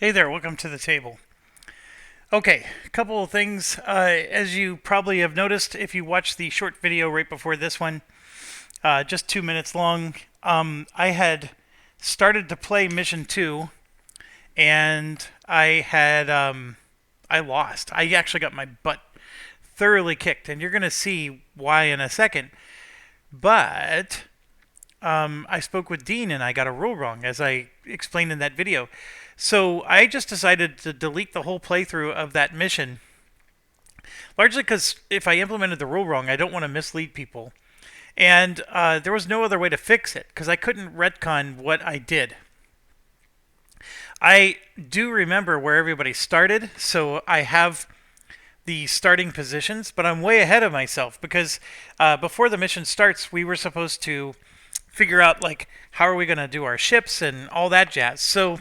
Hey there, welcome to the table. Okay, a couple of things. As you probably have noticed, if you watched the short video right before this one, just 2 minutes long, I had started to play Mission 2, and I lost. I actually got my butt thoroughly kicked, and you're going to see why in a second. But I spoke with Dean and I got a rule wrong, as I explained in that video. So I just decided to delete the whole playthrough of that mission, largely because if I implemented the rule wrong, I don't want to mislead people. And there was no other way to fix it, because I couldn't retcon what I did. I do remember where everybody started, so I have the starting positions, but I'm way ahead of myself because before the mission starts, we were supposed to figure out like how are we going to do our ships and all that jazz. So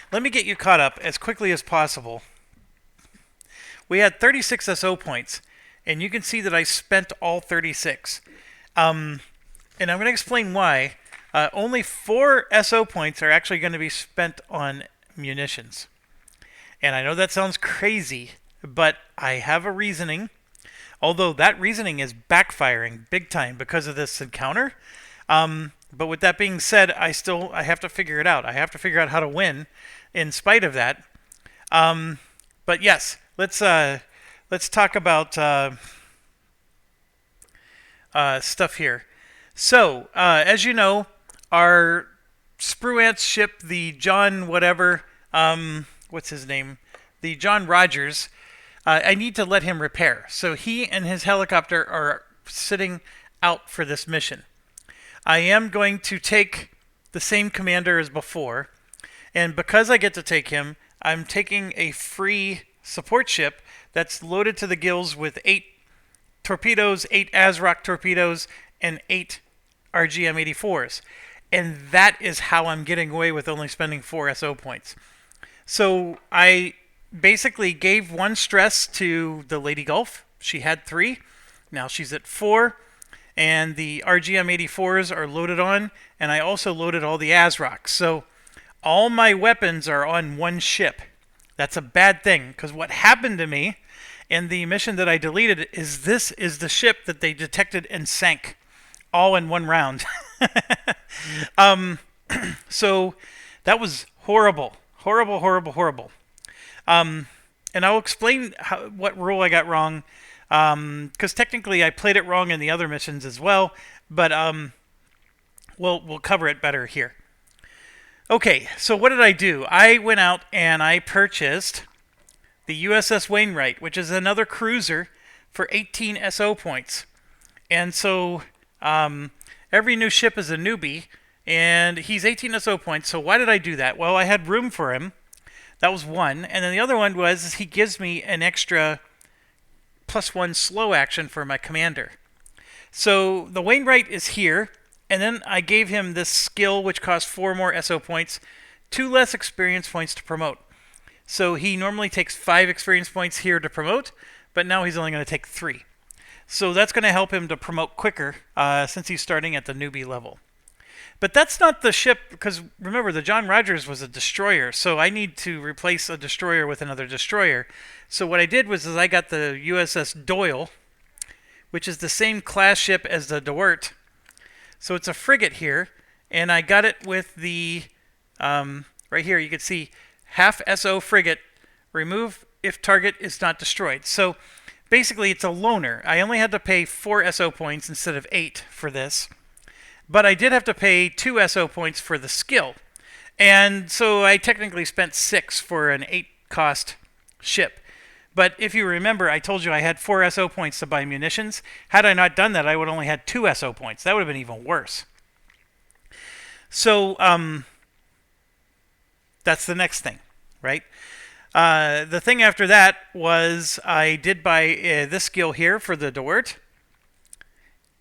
let me get you caught up as quickly as possible. We had 36 SO points, and you can see that I spent all 36. And I'm going to explain why. Only 4 SO points are actually going to be spent on munitions. And I know that sounds crazy, but I have a reasoning. Although that reasoning is backfiring big time because of this encounter. But with that being said, I have to figure it out. I have to figure out how to win in spite of that. But yes, let's talk about stuff here. So, as you know, our Spruance ship, the John whatever, what's his name? The John Rogers, I need to let him repair. So he and his helicopter are sitting out for this mission. I am going to take the same commander as before, and because I get to take him, I'm taking a free support ship that's loaded to the gills with 8 torpedoes, 8 ASROC torpedoes, and 8 RGM-84s. And that is how I'm getting away with only spending 4 SO points. So I basically gave 1 stress to the Lady Gulf. She had 3. Now she's at 4. And the RGM-84s are loaded on. And I also loaded all the ASROCs. So all my weapons are on 1 ship. That's a bad thing, because what happened to me in the mission that I deleted is this is the ship that they detected and sank all in 1 round. So that was horrible. Horrible, horrible, horrible. And I'll explain what rule I got wrong, because technically I played it wrong in the other missions as well, but we'll cover it better here. Okay, so what did I do? I went out and I purchased the USS Wainwright, which is another cruiser, for 18 SO points. And so every new ship is a newbie, and he's 18 SO points. So why did I do that? Well, I had room for him. That was one. And then the other one was he gives me an extra +1 slow action for my commander. So the Wainwright is here. And then I gave him this skill, which costs 4 more SO points, 2 less experience points to promote. So he normally takes 5 experience points here to promote, but now he's only going to take 3. So that's going to help him to promote quicker since he's starting at the newbie level. But that's not the ship, because remember, the John Rogers was a destroyer, so I need to replace a destroyer with another destroyer. So what I did was I got the USS Doyle, which is the same class ship as the DeWert. So it's a frigate here, and I got it with the, right here you can see, half SO frigate, remove if target is not destroyed. So basically it's a loner. I only had to pay 4 SO points instead of 8 for this. But I did have to pay 2 SO points for the skill. And so I technically spent 6 for an 8 cost ship. But if you remember, I told you I had 4 SO points to buy munitions. Had I not done that, I would only had 2 SO points. That would have been even worse. So that's the next thing, right? The thing after that was I did buy this skill here for the DeWert.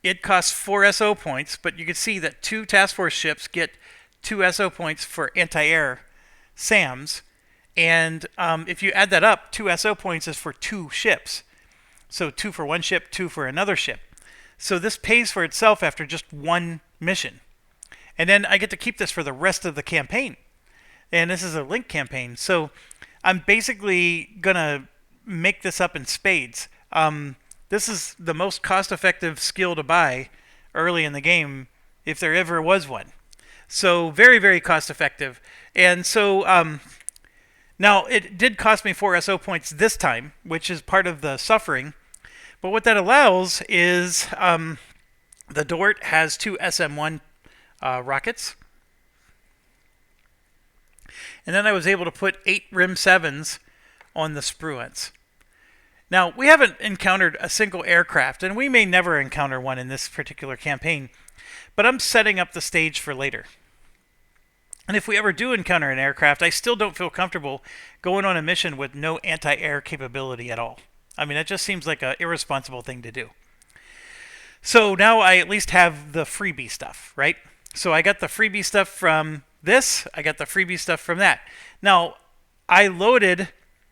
It costs 4 SO points, but you can see that 2 task force ships get 2 SO points for anti-air SAMs. And if you add that up, 2 SO points is for 2 ships. So 2 for one ship, 2 for another ship. So this pays for itself after just 1 mission. And then I get to keep this for the rest of the campaign. and this is a link campaign. So I'm basically gonna make this up in spades. This is the most cost-effective skill to buy early in the game, if there ever was one. So very, very cost-effective. And so now it did cost me 4 SO points this time, which is part of the suffering. But what that allows is the Dort has 2 SM-1 rockets. And then I was able to put 8 Rim 7s on the Spruance. Now, we haven't encountered a single aircraft, and we may never encounter one in this particular campaign, but I'm setting up the stage for later. And if we ever do encounter an aircraft, I still don't feel comfortable going on a mission with no anti-air capability at all. I mean, that just seems like an irresponsible thing to do. So now I at least have the freebie stuff, right? So I got the freebie stuff from this, I got the freebie stuff from that. Now, I loaded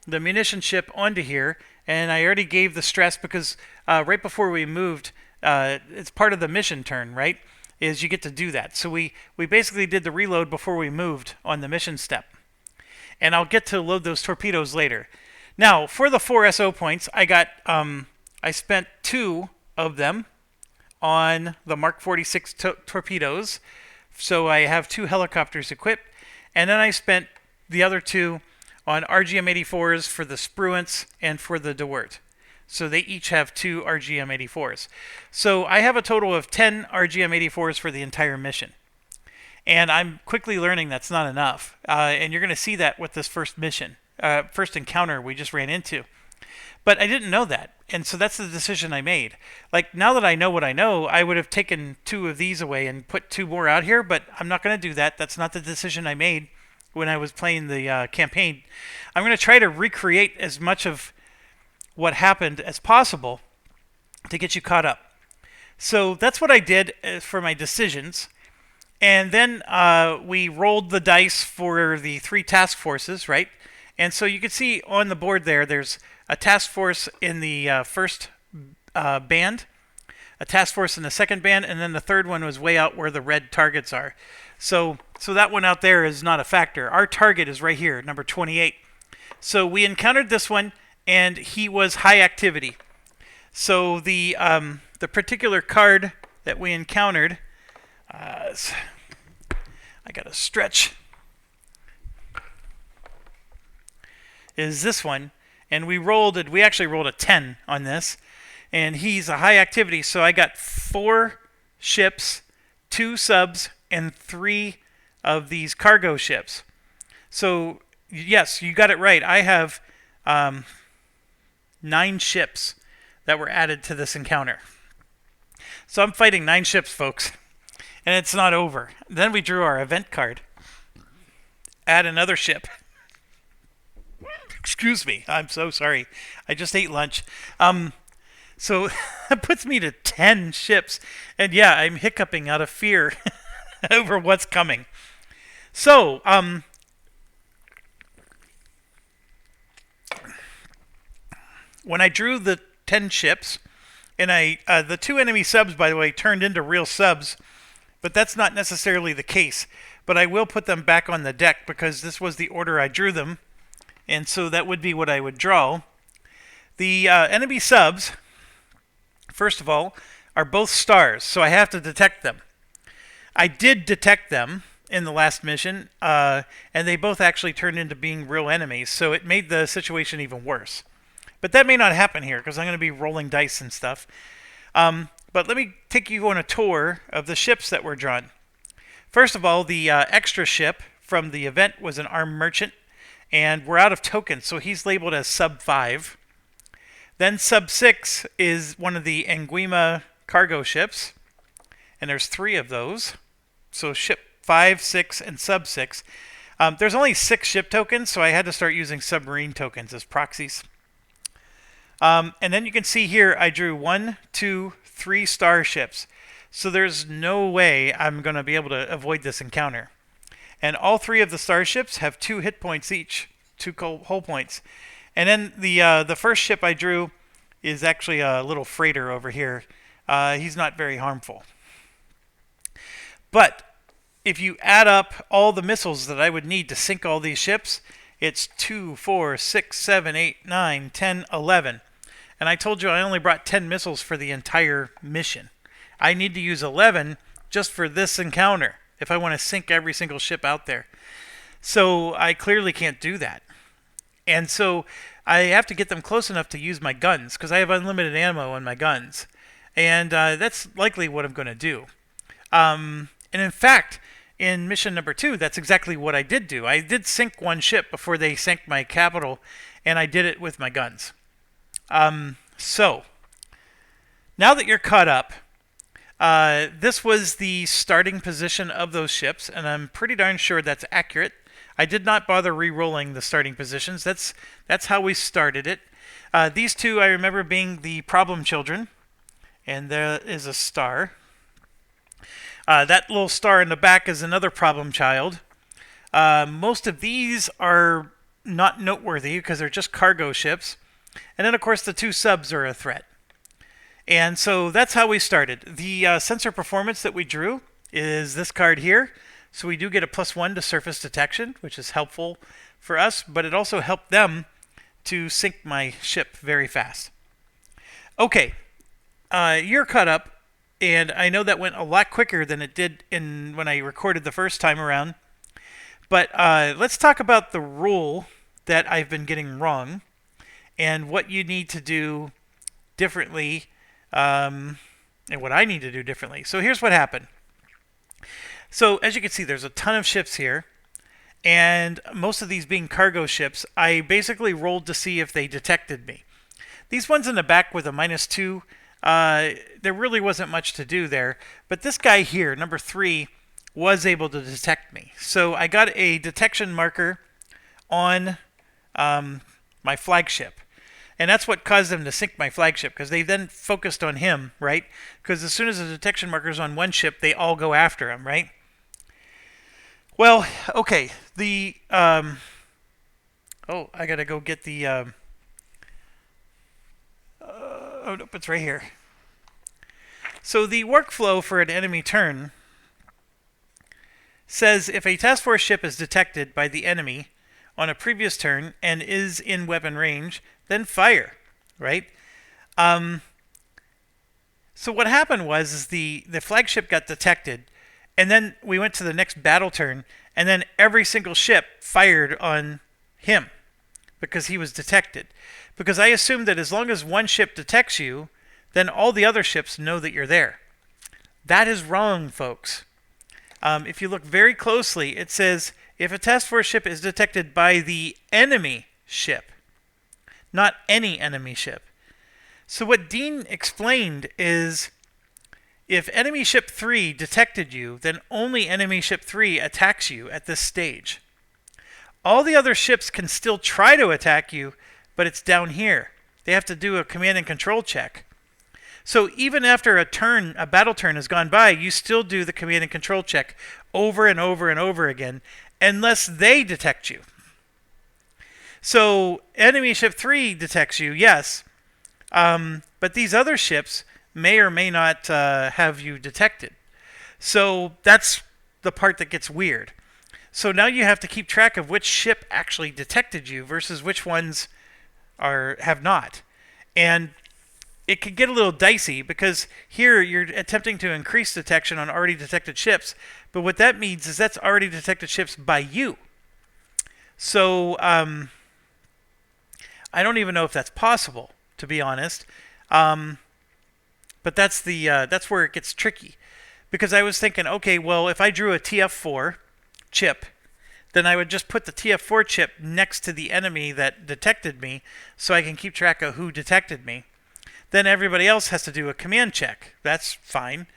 the munition ship onto here, and I already gave the stress because right before we moved, it's part of the mission turn, right? Is you get to do that. So we basically did the reload before we moved on the mission step. And I'll get to load those torpedoes later. Now, for the 4 SO points, I spent 2 of them on the Mark 46 torpedoes. So I have 2 helicopters equipped. And then I spent the other 2 on RGM-84s for the Spruance and for the Dewart. So they each have 2 RGM-84s. So I have a total of 10 RGM-84s for the entire mission. And I'm quickly learning that's not enough. And you're going to see that with this first mission, first encounter we just ran into. But I didn't know that. And so that's the decision I made. Like, now that I know what I know, I would have taken 2 of these away and put 2 more out here, but I'm not going to do that. That's not the decision I made when I was playing the campaign. I'm going to try to recreate as much of what happened as possible to get you caught up. So that's what I did for my decisions. And then we rolled the dice for the 3 task forces, right? And so you can see on the board there's a task force in the first band, a task force in the second band, and then the third one was way out where the red targets are. So that one out there is not a factor. Our target is right here, number 28. So we encountered this one, and he was high activity. So the particular card that we encountered, I got to stretch, is this one. And we actually rolled a 10 on this. And he's a high activity, so I got 4 ships, 2 subs, and 3 of these cargo ships. So, yes, you got it right. I have 9 ships that were added to this encounter. So I'm fighting 9 ships, folks. And it's not over. Then we drew our event card. Add another ship. Excuse me. I'm so sorry. I just ate lunch. So that puts me to 10 ships. And yeah, I'm hiccuping out of fear over what's coming. So, when I drew the 10 ships, and the 2 enemy subs, by the way, turned into real subs, but that's not necessarily the case. But I will put them back on the deck because this was the order I drew them, and so that would be what I would draw. The enemy subs, first of all, are both stars, so I have to detect them. I did detect them in the last mission, and they both actually turned into being real enemies, so it made the situation even worse. But that may not happen here because I'm going to be rolling dice and stuff. But let me take you on a tour of the ships that were drawn. First of all, the extra ship from the event was an armed merchant, and we're out of tokens, so he's labeled as Sub 5. Then Sub 6 is one of the Anguima cargo ships, and there's 3 of those. So ship 5, 6, and Sub 6. There's only 6 ship tokens, so I had to start using submarine tokens as proxies. And then you can see here I drew 1, 2, 3 starships. So there's no way I'm going to be able to avoid this encounter. And all 3 of the starships have 2 hit points each, 2 hull points. And then the first ship I drew is actually a little freighter over here. He's not very harmful. But if you add up all the missiles that I would need to sink all these ships, it's 2, 4, 6, 7, 8, 9, 10, 11. And I told you I only brought 10 missiles for the entire mission. I need to use 11 just for this encounter if I want to sink every single ship out there. So I clearly can't do that. And so I have to get them close enough to use my guns because I have unlimited ammo on my guns. And that's likely what I'm going to do. And in fact, in mission number 2, that's exactly what I did do. I did sink one ship before they sank my capital, and I did it with my guns. So, now that you're caught up, this was the starting position of those ships, and I'm pretty darn sure that's accurate. I did not bother re-rolling the starting positions. That's how we started it. These two I remember being the problem children, and there is a star. That little star in the back is another problem child. Most of these are not noteworthy because they're just cargo ships. And then, of course, the 2 subs are a threat. And so that's how we started. The sensor performance that we drew is this card here. So we do get a +1 to surface detection, which is helpful for us, but it also helped them to sink my ship very fast. Okay, you're caught up, and I know that went a lot quicker than it did when I recorded the first time around. But let's talk about the rule that I've been getting wrong and what you need to do differently, and what I need to do differently. So here's what happened. So as you can see, there's a ton of ships here, and most of these being cargo ships, I basically rolled to see if they detected me. These ones in the back with a -2, there really wasn't much to do there, but this guy here, number 3, was able to detect me. So I got a detection marker on my flagship. And that's what caused them to sink my flagship, because they then focused on him, right? Because as soon as the detection marker's on one ship, they all go after him, right? Well, okay. Oh, I gotta go get the... oh, nope, it's right here. So the workflow for an enemy turn says if a task force ship is detected by the enemy on a previous turn and is in weapon range, then fire, right? So what happened was the flagship got detected, and then we went to the next battle turn, and then every single ship fired on him because he was detected. Because I assumed that as long as one ship detects you, then all the other ships know that you're there. That is wrong, folks. If you look very closely, it says if a task force ship is detected by the enemy ship, not any enemy ship. So what Dean explained is if enemy ship 3 detected you, then only enemy ship 3 attacks you at this stage. All the other ships can still try to attack you, but it's down here. They have to do a command and control check. So even after a battle turn has gone by, you still do the command and control check over and over and over again, unless they detect you. So enemy ship 3 detects you, yes, but these other ships may or may not have you detected. So that's the part that gets weird. So now you have to keep track of which ship actually detected you versus which ones have not. And it could get a little dicey because here you're attempting to increase detection on already detected ships, but what that means is that's already detected ships by you. So I don't even know if that's possible, to be honest. But that's where it gets tricky, because I was thinking, okay, well, if I drew a TF4 chip, then I would just put the TF4 chip next to the enemy that detected me, so I can keep track of who detected me. Then everybody else has to do a command check. That's fine.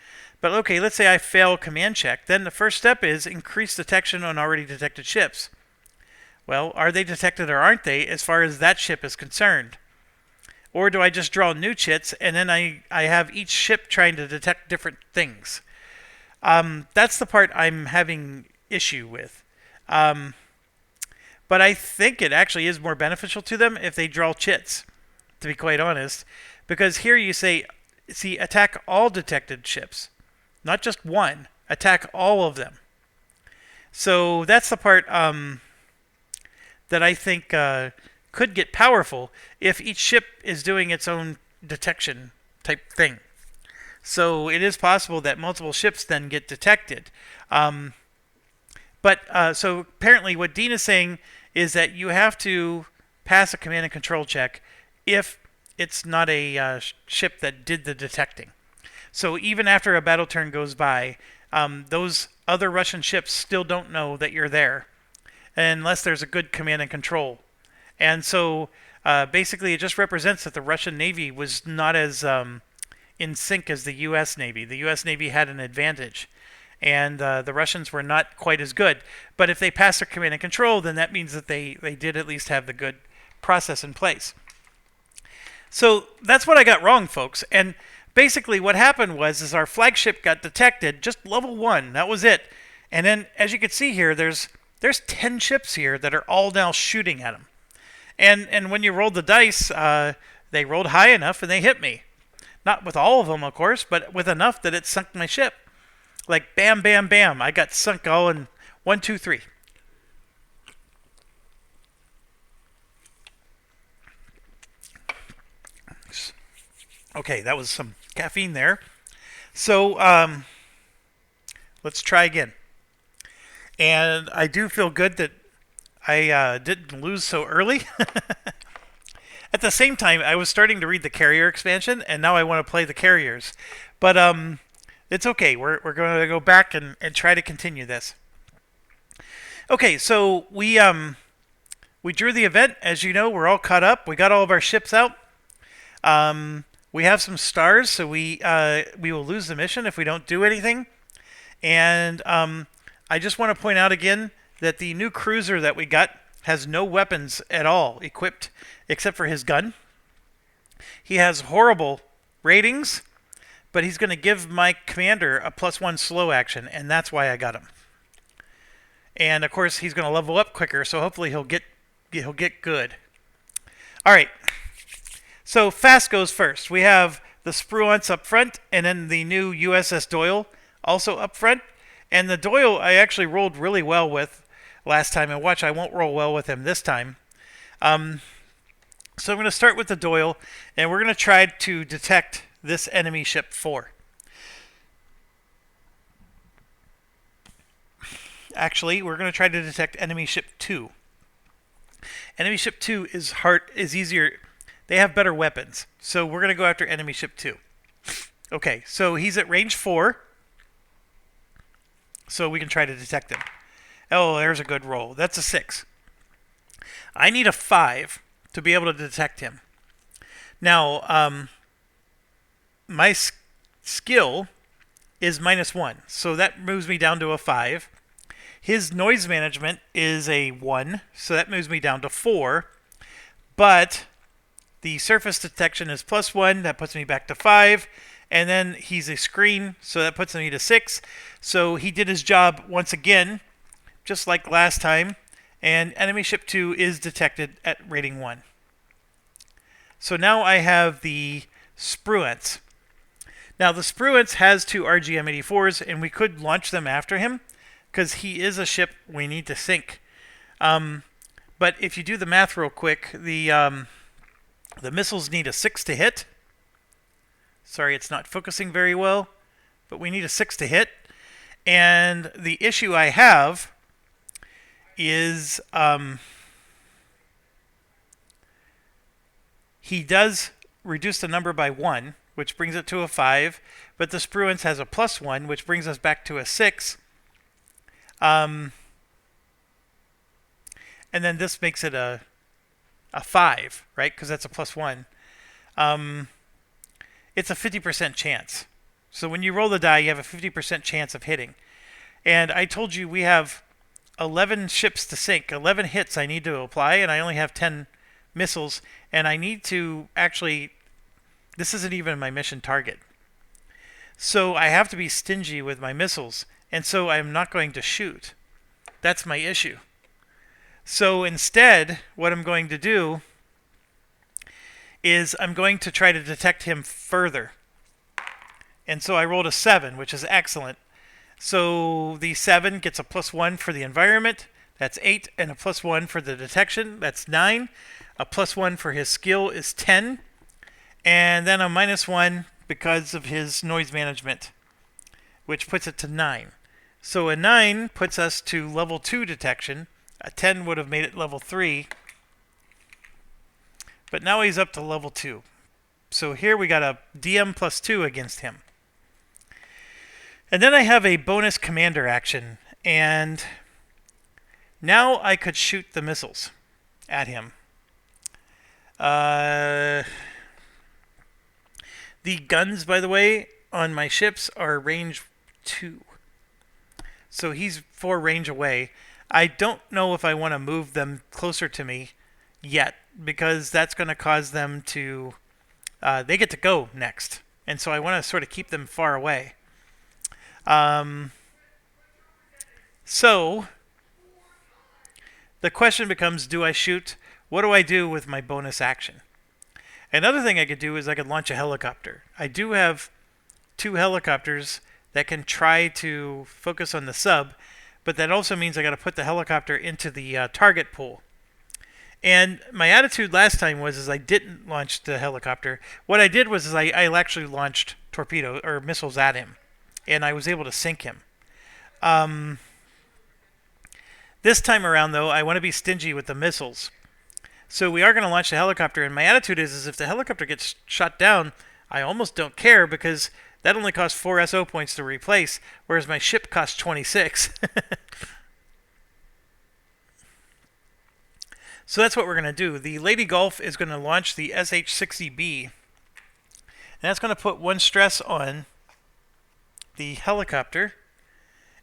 But okay, let's say I fail command check. Then the first step is increase detection on already detected ships. Well, are they detected or aren't they as far as that ship is concerned? Or do I just draw new chits and then I have each ship trying to detect different things? That's the part I'm having issue with. But I think it actually is more beneficial to them if they draw chits, to be quite honest. Because here you say, attack all detected ships. Not just one. Attack all of them. So that's the part that I think could get powerful if each ship is doing its own detection type thing. So it is possible that multiple ships then get detected. Um, but so apparently, what Dean is saying is that you have to pass a command and control check if it's not a ship that did the detecting. So even after a battle turn goes by, those other Russian ships still don't know that you're there unless there's a good command and control. And so basically, it just represents that the Russian Navy was not as in sync as the U.S. Navy. The U.S. Navy had an advantage, and the Russians were not quite as good. But if they passed their command and control, then that means that they did at least have the good process in place. So that's what I got wrong, folks. And basically what happened was is our flagship got detected, just level 1. That was it. And then, as you can see here, there's 10 ships here that are all now shooting at him. And when you rolled the dice, they rolled high enough and they hit me. Not with all of them, of course, but with enough that it sunk my ship. Like bam, bam, bam. I got sunk all in 1, 2, 3. Okay, that was some caffeine there. So let's try again. And I do feel good that I didn't lose so early. At the same time, I was starting to read the carrier expansion, and now I want to play the carriers. But it's okay. We're going to go back and try to continue this. Okay, so we drew the event. As you know, we're all caught up. We got all of our ships out. We have some stars, so we will lose the mission if we don't do anything. And I just want to point out again that the new cruiser that we got has no weapons at all equipped except for his gun. He has horrible ratings, but he's going to give my commander a +1 slow action, and that's why I got him. And of course, he's going to level up quicker, so hopefully he'll get good. All right. So fast goes first. We have the Spruance up front, and then the new USS Doyle also up front. And the Doyle I actually rolled really well with last time, and watch, I won't roll well with him this time. So I'm going to start with the Doyle, and we're going to try to detect this enemy ship 4. Actually, we're going to try to detect enemy ship 2. Enemy ship 2 is easier. They have better weapons, so we're going to go after enemy ship 2. Okay, so he's at range 4, so we can try to detect him. Oh, there's a good roll. That's a 6. I need a 5 to be able to detect him. Now, my skill is -1, so that moves me down to a 5. His noise management is a 1, so that moves me down to 4. But the surface detection is +1, that puts me back to 5. And then he's a screen, so that puts me to 6. So he did his job once again, just like last time. And enemy ship 2 is detected at rating 1. So now I have the Spruance. Now the Spruance has 2 RGM-84s, and we could launch them after him, because he is a ship we need to sink. But if you do the math real quick, the missiles need a 6 to hit. Sorry, it's not focusing very well, but we need a 6 to hit. And the issue I have is he does reduce the number by 1, which brings it to a 5, but the Spruance has a +1, which brings us back to a 6. And then this makes it a 5, right? Because that's a +1. It's a 50% chance. So when you roll the die, you have a 50% chance of hitting. And I told you we have 11 ships to sink, 11 hits I need to apply, and I only have 10 missiles. And I need to actually, this isn't even my mission target. So I have to be stingy with my missiles. And so I'm not going to shoot. That's my issue. So instead, what I'm going to do is I'm going to try to detect him further. And so I rolled a 7, which is excellent. So the 7 gets a +1 for the environment. That's 8, and a +1 for the detection. That's 9. A +1 for his skill is 10. And then a -1 because of his noise management, which puts it to 9. So a 9 puts us to level 2 detection. A 10 would have made it level 3. But now he's up to level 2. So here we got a DM +2 against him. And then I have a bonus commander action. And now I could shoot the missiles at him. The guns, by the way, on my ships are range 2. So he's 4 range away. I don't know if I want to move them closer to me yet, because that's going to cause them to... they get to go next. And so I want to sort of keep them far away. So the question becomes, do I shoot? What do I do with my bonus action? Another thing I could do is I could launch a helicopter. I do have 2 helicopters that can try to focus on the sub, but that also means I got to put the helicopter into the target pool. And my attitude last time was I didn't launch the helicopter. What I did was I actually launched torpedo or missiles at him, and I was able to sink him. This time around, though, I want to be stingy with the missiles. So we are going to launch the helicopter, and my attitude is if the helicopter gets shot down, I almost don't care, because that only costs 4 SO points to replace, whereas my ship costs 26. So that's what we're going to do. The Lady Gulf is going to launch the SH-60B, and that's going to put 1 stress on the helicopter.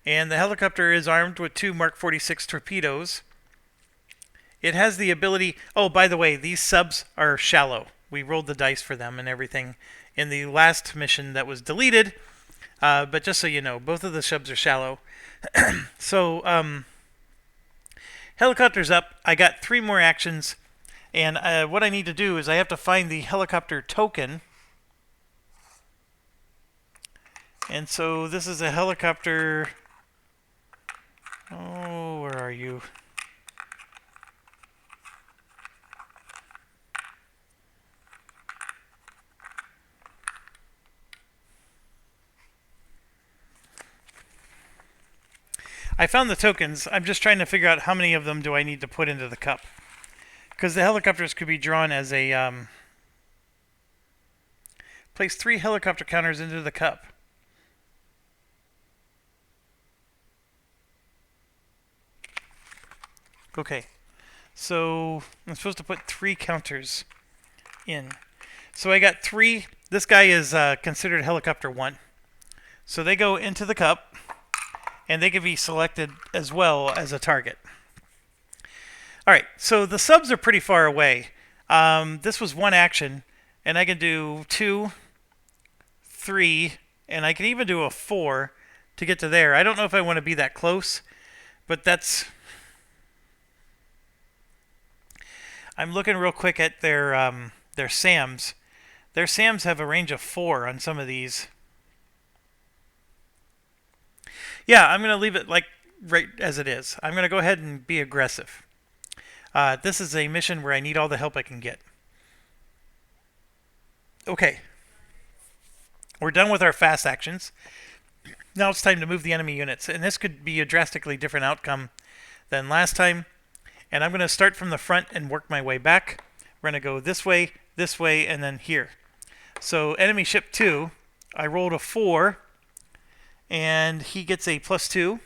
And the helicopter is armed with 2 Mark 46 torpedoes. It has the ability... Oh, by the way, these subs are shallow. We rolled the dice for them and everything in the last mission that was deleted. But just so you know, both of the subs are shallow. So, helicopter's up. I got 3 more actions. And what I need to do is I have to find the helicopter token. And so this is a helicopter... Oh, where are you? I found the tokens. I'm just trying to figure out how many of them do I need to put into the cup. Because the helicopters could be drawn as a... place 3 helicopter counters into the cup. Okay. So I'm supposed to put 3 counters in. So I got 3. This guy is considered helicopter 1. So they go into the cup. And they can be selected as well as a target. Alright, so the subs are pretty far away. This was 1 action, and I can do 2, 3, and I can even do a 4 to get to there. I don't know if I want to be that close, but that's... I'm looking real quick at their SAMs. Their SAMs have a range of 4 on some of these. Yeah, I'm going to leave it like right as it is. I'm going to go ahead and be aggressive. This is a mission where I need all the help I can get. Okay. We're done with our fast actions. Now it's time to move the enemy units. And this could be a drastically different outcome than last time. And I'm going to start from the front and work my way back. We're going to go this way, and then here. So enemy ship 2, I rolled a 4. And he gets a +2.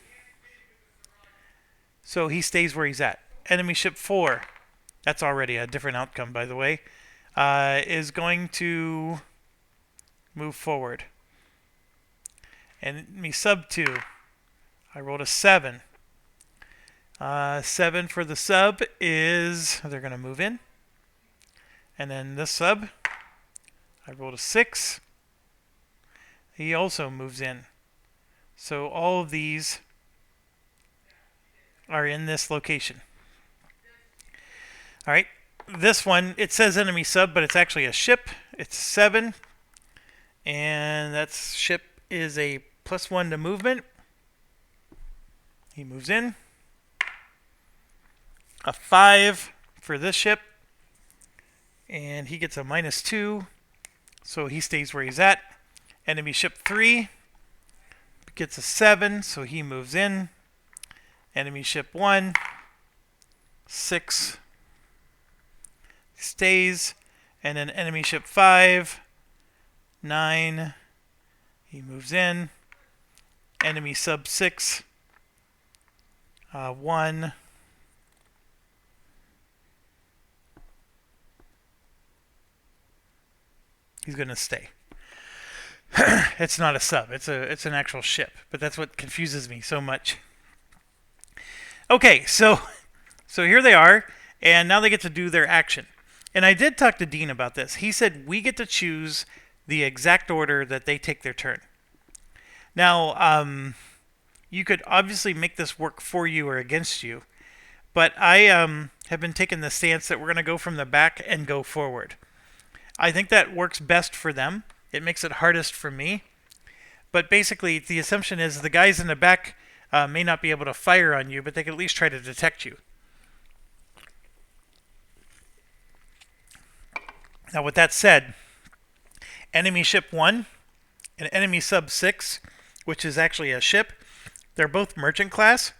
So he stays where he's at. Enemy ship 4. That's already a different outcome, by the way. Is going to move forward. Enemy sub 2. I rolled a 7. 7 for the sub is... They're going to move in. And then this sub. I rolled a 6. He also moves in. So all of these are in this location. All right, this one, it says enemy sub, but it's actually a ship. It's 7, and that ship is a +1 to movement. He moves in. A 5 for this ship. And he gets a -2. So he stays where he's at. Enemy ship 3 gets a 7. So he moves in. Enemy ship 1. 6. Stays. And then enemy ship 5. 9. He moves in. Enemy sub 6. 1. He's going to stay. It's not a sub. It's an actual ship. But that's what confuses me so much. Okay, so here they are, and now they get to do their action. And I did talk to Dean about this. He said we get to choose the exact order that they take their turn. Now, you could obviously make this work for you or against you, but I have been taking the stance that we're going to go from the back and go forward. I think that works best for them. It makes it hardest for me. But basically, the assumption is the guys in the back may not be able to fire on you, but they can at least try to detect you. Now, with that said, enemy ship 1 and enemy sub 6, which is actually a ship, they're both merchant class.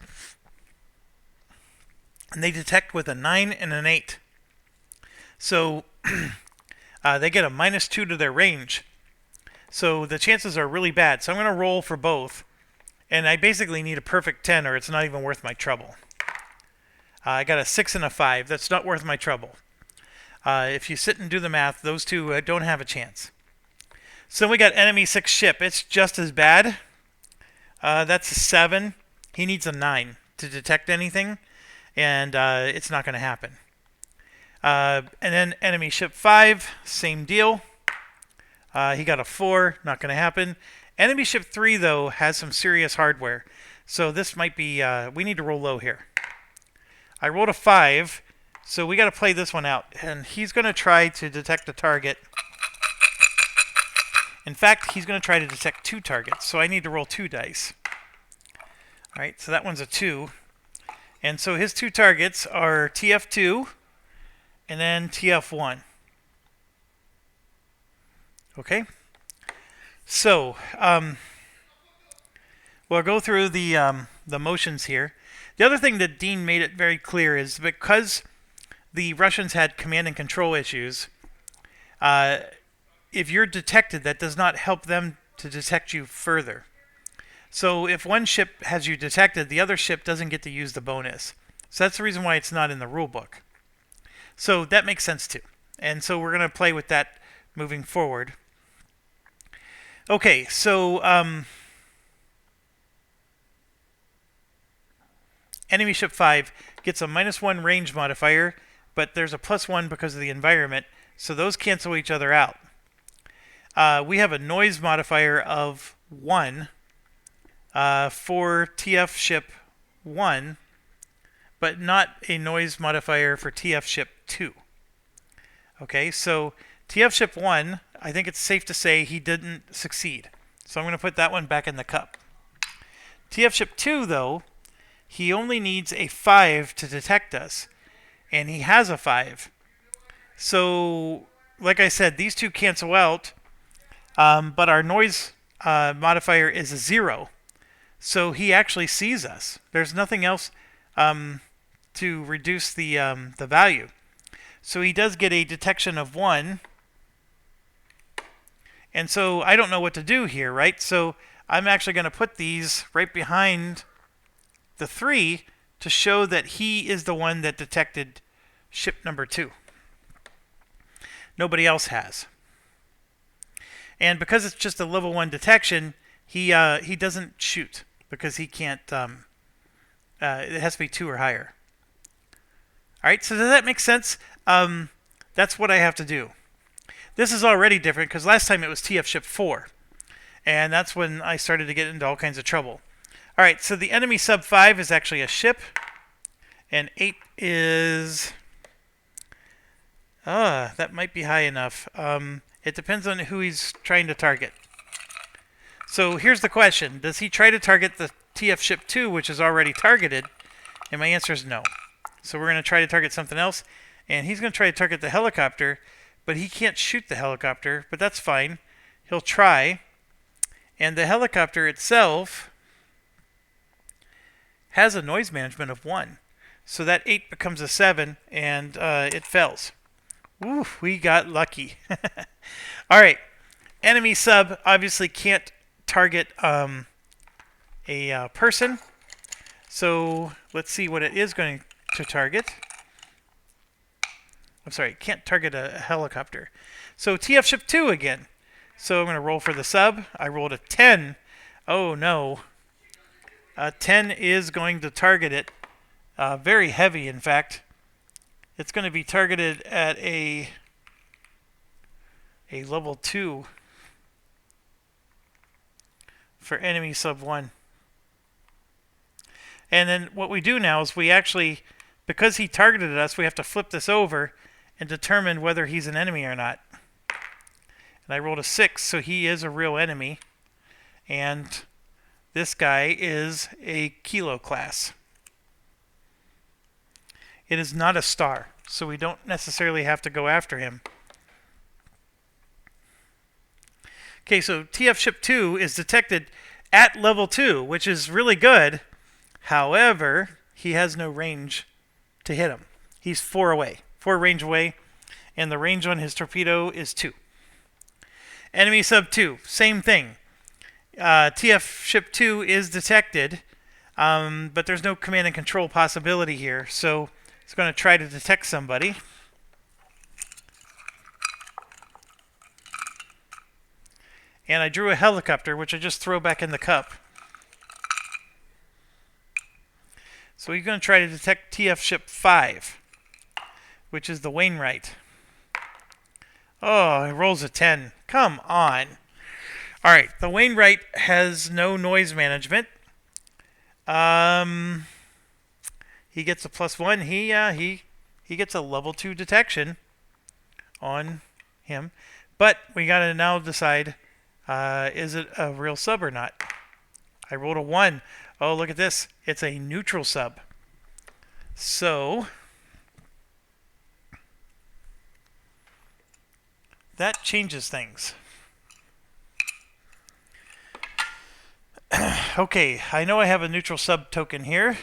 And they detect with a 9 and an 8. So they get a -2 to their range. So the chances are really bad. So I'm going to roll for both. And I basically need a perfect 10 or it's not even worth my trouble. I got a 6 and a 5. That's not worth my trouble. If you sit and do the math, those two don't have a chance. So we got enemy 6 ship. It's just as bad. That's a 7. He needs a 9 to detect anything. And it's not going to happen. And then enemy ship 5, same deal. He got a 4, not going to happen. Enemy ship 3, though, has some serious hardware. So this might be, we need to roll low here. I rolled a 5, so we got to play this one out. And he's going to try to detect a target. In fact, he's going to try to detect 2 targets, so I need to roll 2 dice. All right, so that one's a 2. And so his 2 targets are TF2 and then TF1. Okay? So, we'll go through the motions here. The other thing that Dean made it very clear is because the Russians had command and control issues, if you're detected, that does not help them to detect you further. So if one ship has you detected, the other ship doesn't get to use the bonus. So that's the reason why it's not in the rule book. So that makes sense too. And so we're going to play with that moving forward. Okay, so enemy ship 5 gets a -1 range modifier, but there's a +1 because of the environment, so those cancel each other out. We have a noise modifier of 1 for TF ship 1, but not a noise modifier for TF ship 2. Okay, so TF ship 1, I think it's safe to say he didn't succeed. So I'm going to put that one back in the cup. TF ship 2, though, he only needs a 5 to detect us, and he has a 5. So, like I said, these two cancel out, but our noise modifier is a 0. So he actually sees us. There's nothing else to reduce the value. So he does get a detection of 1. And so I don't know what to do here, right? So I'm actually going to put these right behind the 3 to show that he is the one that detected ship number 2. Nobody else has. And because it's just a level 1 detection, he doesn't shoot because he can't. It has to be 2 or higher. All right. So does that make sense? That's what I have to do. This is already different because last time it was TF ship 4, and that's when I started to get into all kinds of trouble. All right. So the enemy sub 5 is actually a ship, and 8 is. That might be high enough. It depends on who he's trying to target. So here's the question. Does he try to target the TF Ship 2, which is already targeted? And my answer is no. So we're going to try to target something else. And he's going to try to target the helicopter, but he can't shoot the helicopter, but that's fine. He'll try. And the helicopter itself has a noise management of 1. So that 8 becomes a 7, and it fails. Ooh, we got lucky. All right. Enemy sub obviously can't target a person. So let's see what it is going to target. I'm sorry, it can't target a helicopter. So TF Ship 2 again. So I'm going to roll for the sub. I rolled a 10. Oh no. 10 is going to target it. Very heavy, in fact. It's going to be targeted at a level 2 for enemy sub 1. And then what we do now is we actually, because he targeted us, we have to flip this over and determine whether he's an enemy or not. And I rolled a 6, so he is a real enemy. And this guy is a Kilo class. It is not a star, so we don't necessarily have to go after him. Okay, so TF Ship 2 is detected at level 2, which is really good. However, he has no range to hit him. He's 4 away, 4 range away, and the range on his torpedo is 2. Enemy sub 2, same thing. TF Ship 2 is detected, but there's no command and control possibility here, so it's going to try to detect somebody. And I drew a helicopter, which I just throw back in the cup. So he's going to try to detect TF Ship 5, which is the Wainwright. Oh, he rolls a 10. Come on. All right, the Wainwright has no noise management. He gets a +1. He gets a level 2 detection on him. But we got to now decide, is it a real sub or not? I rolled a 1. Oh, look at this. It's a neutral sub. So that changes things. Okay, I know I have a neutral sub token here.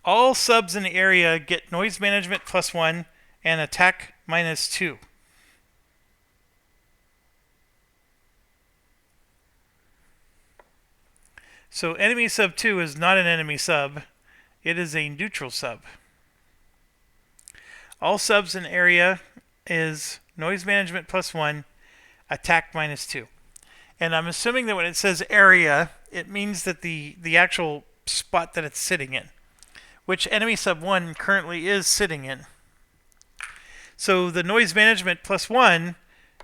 All subs in the area get noise management +1 and attack -2. So enemy sub 2 is not an enemy sub. It is a neutral sub. All subs in area is noise management +1, attack -2. And I'm assuming that when it says area, it means that the actual spot that it's sitting in, which enemy sub 1 currently is sitting in. So the noise management +1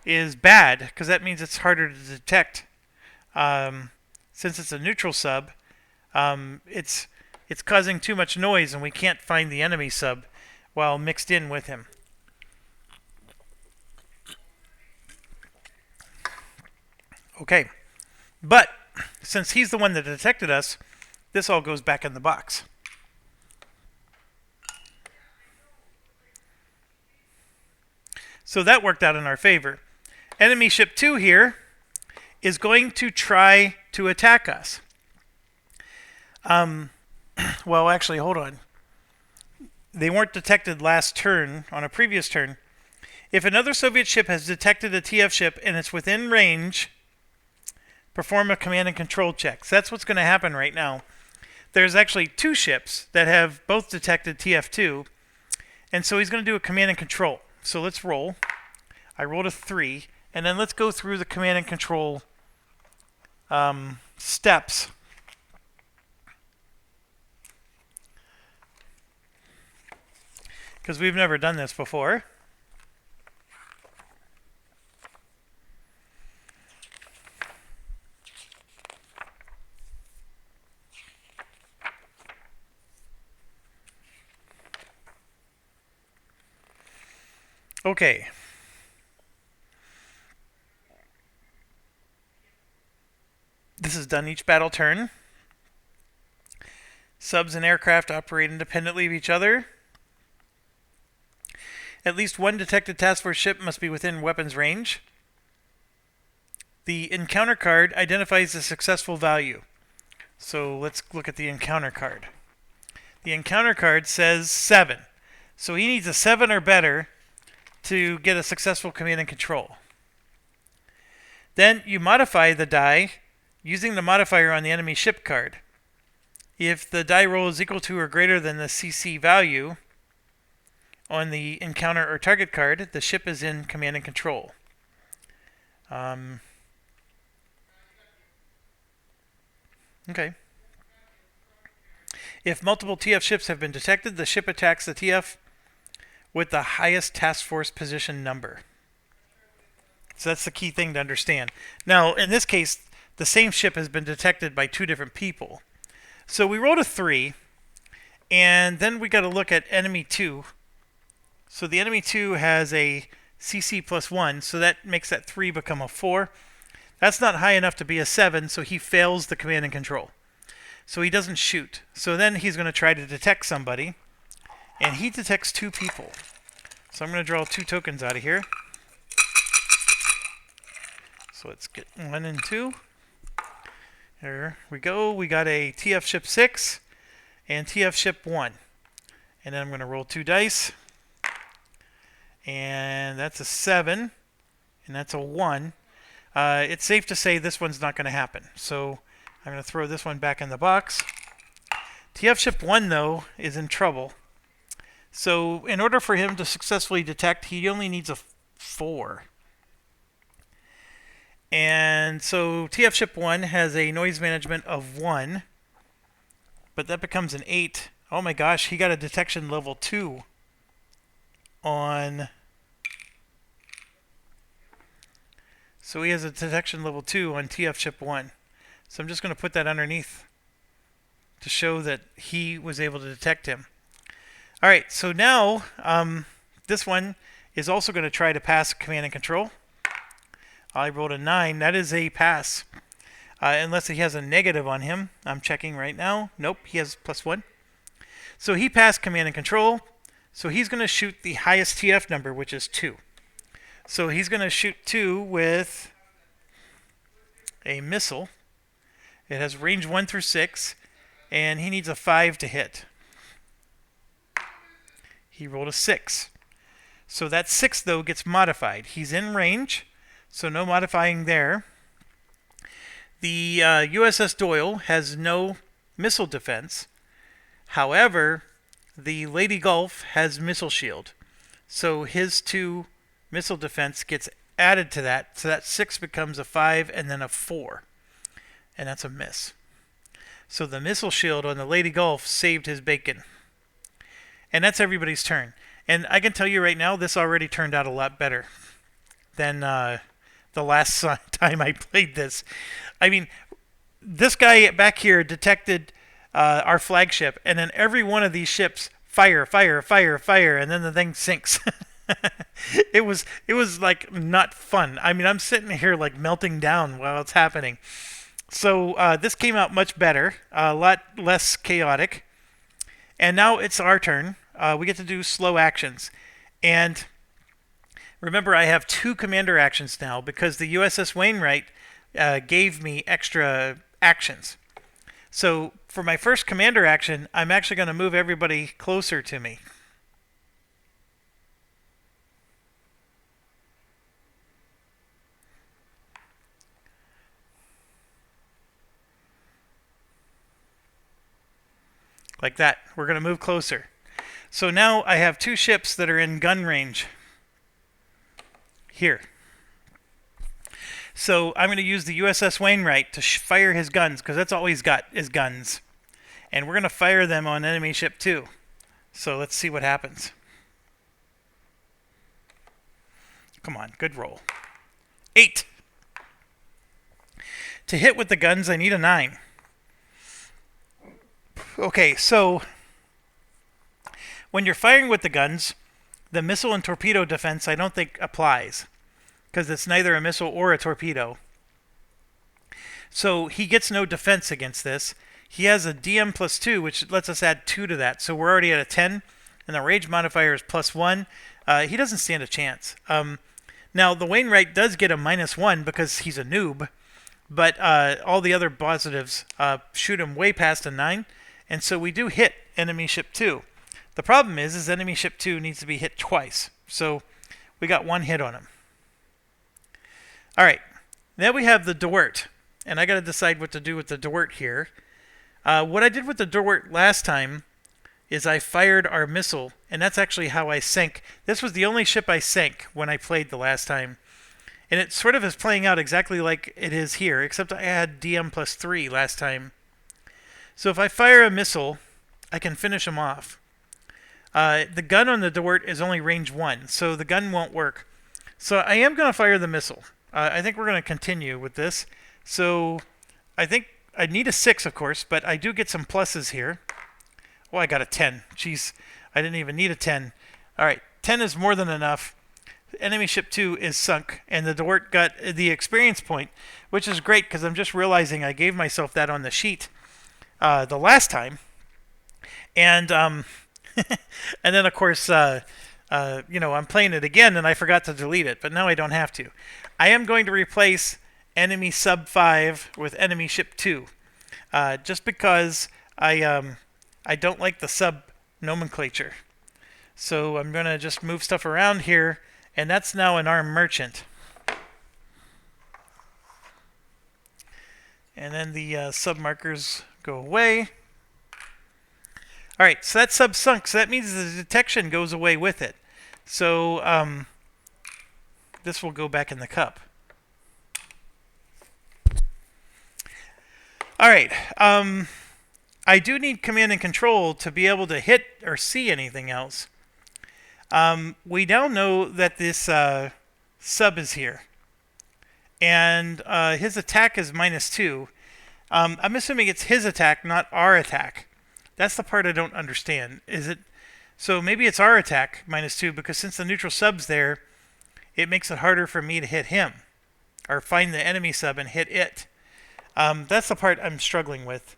is bad, because that means it's harder to detect. Since it's a neutral sub, it's causing too much noise, and we can't find the enemy sub while mixed in with him. Okay, but since he's the one that detected us, this all goes back in the box. So that worked out in our favor. Enemy ship 2 here is going to try to attack us. Well, actually, hold on. They weren't detected last turn, on a previous turn. If another Soviet ship has detected a TF ship and it's within range, perform a command and control check. So that's what's going to happen right now. There's actually 2 ships that have both detected TF2, and so he's going to do a command and control. So let's roll. I rolled a 3, and then let's go through the command and control steps. Because we've never done this before. Okay. done each battle turn. Subs and aircraft operate independently of each other. At least one detected task force ship must be within weapons range. The encounter card identifies the successful value. So let's look at the encounter card. The encounter card says 7. So he needs a 7 or better to get a successful command and control. Then you modify the die using the modifier on the enemy ship card. If the die roll is equal to or greater than the CC value on the encounter or target card, the ship is in command and control. Okay. If multiple TF ships have been detected, the ship attacks the TF with the highest task force position number. So that's the key thing to understand. Now, in this case, the same ship has been detected by 2 different people. So we rolled a 3, and then we got to look at enemy 2. So the enemy 2 has a CC plus 1, so that makes that 3 become a 4. That's not high enough to be a 7, so he fails the command and control. So he doesn't shoot. So then he's going to try to detect somebody, and he detects 2 people. So I'm going to draw 2 tokens out of here. So let's get 1 and 2. There we go. We got a TF ship 6 and TF ship 1. And then I'm going to roll 2 dice. And that's a 7. And that's a 1. It's safe to say this one's not going to happen. So I'm going to throw this one back in the box. TF ship 1, though, is in trouble. So in order for him to successfully detect, he only needs a 4. And so TF ship 1 has a noise management of 1. But that becomes an 8. Oh my gosh, he got a detection level 2 on... So he has a detection level 2 on TF ship 1. So I'm just going to put that underneath to show that he was able to detect him. Alright, so now this one is also going to try to pass command and control. I rolled a 9. That is a pass. Unless he has a negative on him. I'm checking right now. Nope, he has plus 1. So he passed command and control. So he's going to shoot the highest TF number, which is 2. So he's going to shoot 2 with a missile. It has range 1 through 6, and he needs a 5 to hit. He rolled a 6. So that 6, though, gets modified. He's in range, so no modifying there. The USS Doyle has no missile defense. However, the Lady Gulf has missile shield. So his 2 missile defense gets added to that. So that 6 becomes a 5 and then a 4. And that's a miss. So the missile shield on the Lady Gulf saved his bacon. And that's everybody's turn. And I can tell you right now, this already turned out a lot better than the last time I played this. I mean, this guy back here detected our flagship, and then every one of these ships fire, fire, fire, fire, and then the thing sinks. It was like not fun. I mean, I'm sitting here like melting down while it's happening. So this came out much better, a lot less chaotic. And now it's our turn. We get to do slow actions. And remember, I have 2 commander actions now because the USS Wainwright gave me extra actions. So for my first commander action, I'm actually going to move everybody closer to me. Like that. We're going to move closer. So now I have 2 ships that are in gun range. Here. So I'm going to use the USS Wainwright to fire his guns, because that's all he's got is guns. And we're going to fire them on enemy ship 2. So let's see what happens. Come on, good roll. 8. To hit with the guns, I need a 9. Okay, so when you're firing with the guns, the missile and torpedo defense I don't think applies, because it's neither a missile or a torpedo. So he gets no defense against this. He has a DM plus 2, which lets us add 2 to that. So we're already at a 10, and the rage modifier is plus 1. He doesn't stand a chance. Now, the Wainwright does get a -1 because he's a noob, but all the other positives shoot him way past a 9, and so we do hit enemy ship 2. The problem is enemy ship 2 needs to be hit twice, so we got 1 hit on him. All right, now we have the Dewart, and I got to decide what to do with the Dewart here. What I did with the Dewart last time is I fired our missile, and that's actually how I sank. This was the only ship I sank when I played the last time. And it sort of is playing out exactly like it is here, except I had DM plus 3 last time. So if I fire a missile, I can finish him off. The gun on the Dewart is only range 1, so the gun won't work. So I am going to fire the missile. I think we're going to continue with this. So I think I need a 6, of course, but I do get some pluses here. Oh, I got a 10. Jeez, I didn't even need a 10. All right, 10 is more than enough. Enemy ship 2 is sunk, and the Dewart got the experience point, which is great because I'm just realizing I gave myself that on the sheet the last time. And and then, of course, I'm playing it again, and I forgot to delete it, but now I don't have to. I am going to replace enemy sub 5 with enemy ship 2, just because I don't like the sub nomenclature. So I'm going to just move stuff around here, and that's now an armed merchant. And then the sub markers go away. All right, so that sub sunk, so that means the detection goes away with it. So this will go back in the cup. All right, I do need command and control to be able to hit or see anything else. We now know that this sub is here, and his attack is -2. I'm assuming it's his attack, not our attack. That's the part I don't understand. Is it? So maybe it's our attack -2 because since the neutral sub's there, it makes it harder for me to hit him, or find the enemy sub and hit it. That's the part I'm struggling with.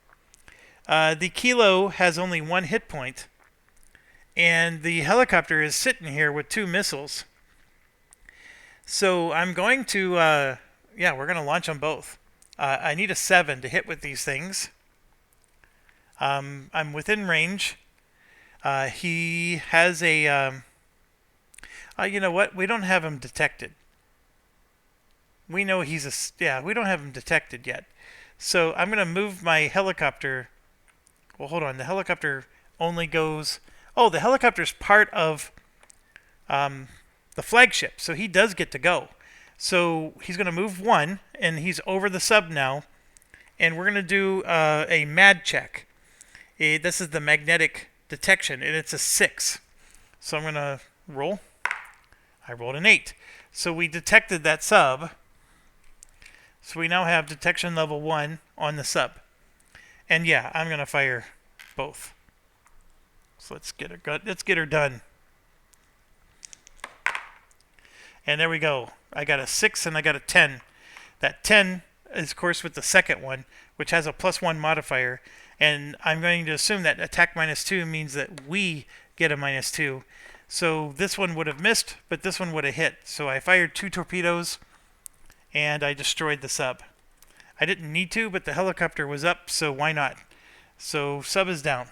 The Kilo has only 1 hit point, and the helicopter is sitting here with 2 missiles. So I'm going to, we're going to launch them both. I need a 7 to hit with these things. I'm within range. He has a, you know what? We don't have him detected. We know he's we don't have him detected yet. So I'm going to move my helicopter. Well, hold on. The helicopter only goes... Oh, the helicopter's part of the flagship, so he does get to go. So he's going to move 1, and he's over the sub now. And we're going to do a MAD check. This is the magnetic detection, and it's a 6. So I'm going to roll. I rolled an 8. So we detected that sub. So we now have detection level 1 on the sub. And yeah, I'm going to fire both. So let's get her done. And there we go. I got a 6 and I got a 10. That 10 is, of course, with the second one, which has a +1 modifier. And I'm going to assume that attack -2 means that we get a -2. So this one would have missed, but this one would have hit. So I fired 2 torpedoes, and I destroyed the sub. I didn't need to, but the helicopter was up, so why not? So sub is down.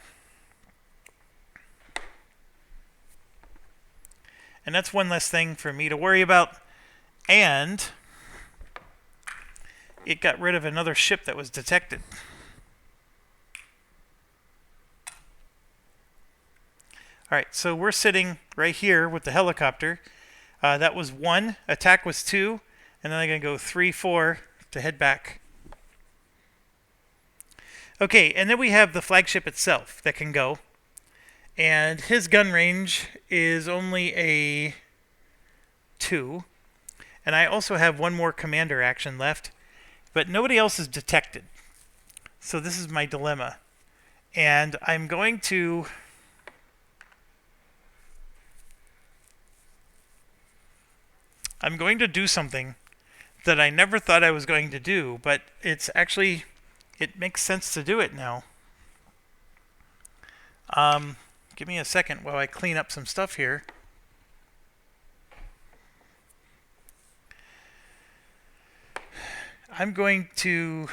And that's one less thing for me to worry about. And it got rid of another ship that was detected. Alright, so we're sitting right here with the helicopter. That was 1, attack was 2, and then I'm going to go 3, 4 to head back. Okay, and then we have the flagship itself that can go. And his gun range is only a 2. And I also have 1 more commander action left. But nobody else is detected. So this is my dilemma. And I'm going to... do something that I never thought I was going to do, but it's actually, it makes sense to do it now. Give me a second while I clean up some stuff here. I'm going to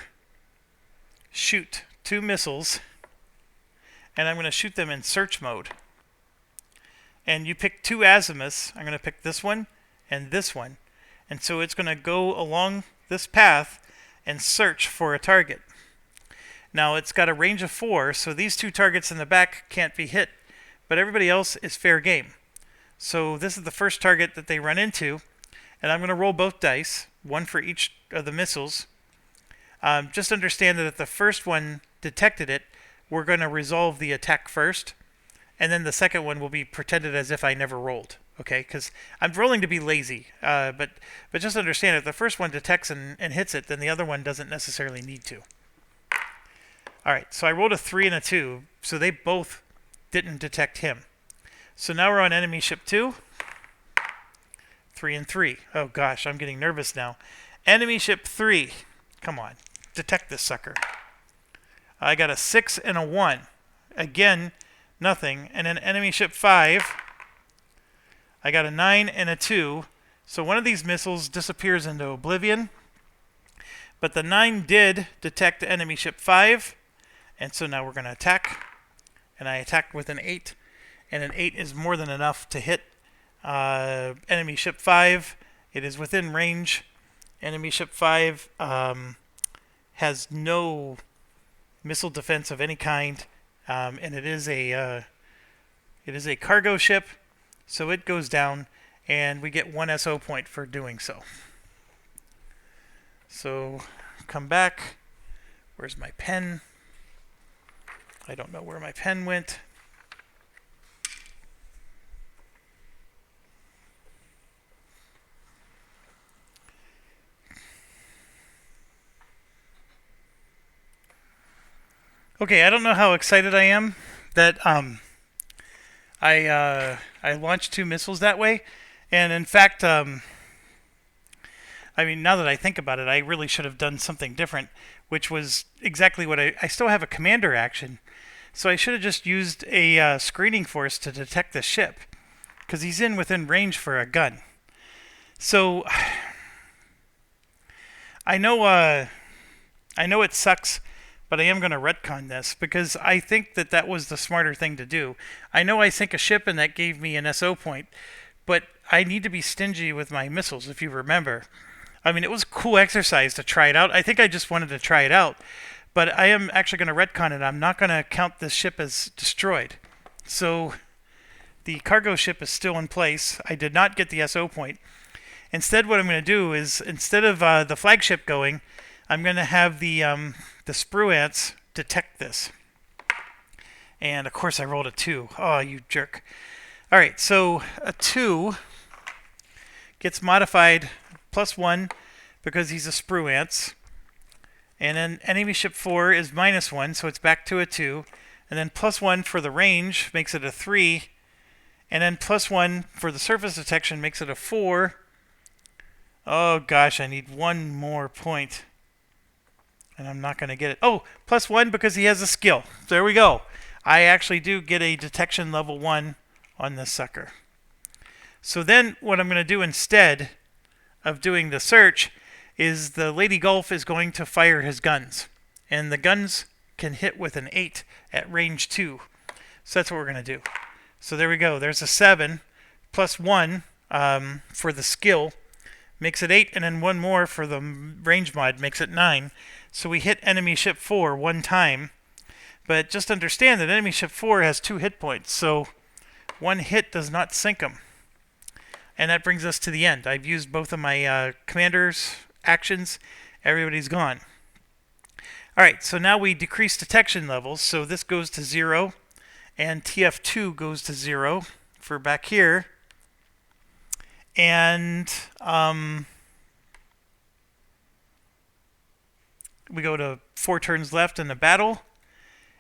shoot 2 missiles, and I'm going to shoot them in search mode. And you pick 2 azimuths. I'm going to pick this one and this one. And so it's going to go along this path and search for a target. Now it's got a range of 4, so these 2 targets in the back can't be hit, but everybody else is fair game. So this is the first target that they run into, and I'm going to roll both dice, one for each of the missiles. Just understand that if the first one detected it, we're going to resolve the attack first, and then the second one will be pretended as if I never rolled. Okay, because I'm rolling to be lazy, but just understand if the first one detects and hits it, then the other one doesn't necessarily need to. All right, so I rolled a 3 and a 2, so they both didn't detect him. So now we're on enemy ship 2. 3 and 3. Oh gosh, I'm getting nervous now. Enemy ship 3. Come on, detect this sucker. I got a 6 and a 1. Again, nothing. And then enemy ship 5. I got a 9 and a 2. So one of these missiles disappears into oblivion. But the 9 did detect enemy ship 5. And so now we're going to attack. And I attacked with an 8. And an 8 is more than enough to hit enemy ship 5. It is within range. Enemy ship 5 has no missile defense of any kind. And it is a cargo ship. So it goes down. And we get 1 SO point for doing so. So come back. Where's my pen? I don't know where my pen went. Okay, I don't know how excited I am that I launched 2 missiles that way, and in fact, I mean, now that I think about it, I really should have done something different, which was exactly what I still have a commander action. So I should have just used a screening force to detect the ship, because he's within range for a gun. So I know it sucks, but I am going to retcon this because I think that was the smarter thing to do. I know I sank a ship and that gave me an SO point, but I need to be stingy with my missiles, if you remember. I mean, it was a cool exercise to try it out. I think I just wanted to try it out. But I am actually going to retcon it. I'm not going to count this ship as destroyed. So the cargo ship is still in place. I did not get the SO point. Instead, what I'm going to do is, instead of the flagship going, I'm going to have the Spruance detect this. And, of course, I rolled a 2. Oh, you jerk. All right, so a 2 gets modified +1 because he's a Spruance. And then enemy ship 4 is -1, so it's back to a 2. And then +1 for the range makes it a 3. And then +1 for the surface detection makes it a 4. Oh gosh, I need 1 more point. And I'm not going to get it. Oh, +1 because he has a skill. There we go. I actually do get a detection level 1 on this sucker. So then what I'm going to do instead of doing the search is the Lady Gulf is going to fire his guns. And the guns can hit with an 8 at range 2. So that's what we're going to do. So there we go. There's a 7 +1 for the skill. Makes it 8, and then 1 more for the range mod makes it 9. So we hit enemy ship 4 1 time. But just understand that enemy ship 4 has 2 hit points. So 1 hit does not sink him. And that brings us to the end. I've used both of my commander's actions. Everybody's gone. Alright, so now we decrease detection levels. So this goes to 0. And TF2 goes to 0 for back here. And we go to 4 turns left in the battle.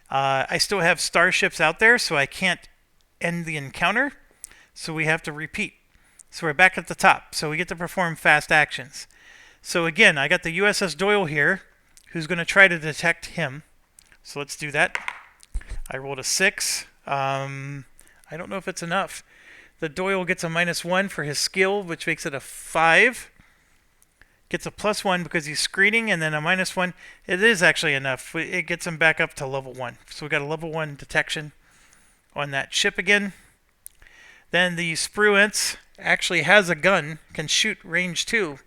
I still have starships out there, so I can't end the encounter. So we have to repeat. So we're back at the top. So we get to perform fast actions. So again, I got the USS Doyle here, who's going to try to detect him. So let's do that. I rolled a 6. I don't know if it's enough. The Doyle gets a -1 for his skill, which makes it a 5. Gets a +1 because he's screening, and then a -1. It is actually enough. It gets him back up to level 1. So we got a level 1 detection on that ship again. Then the Spruance actually has a gun, can shoot range 2.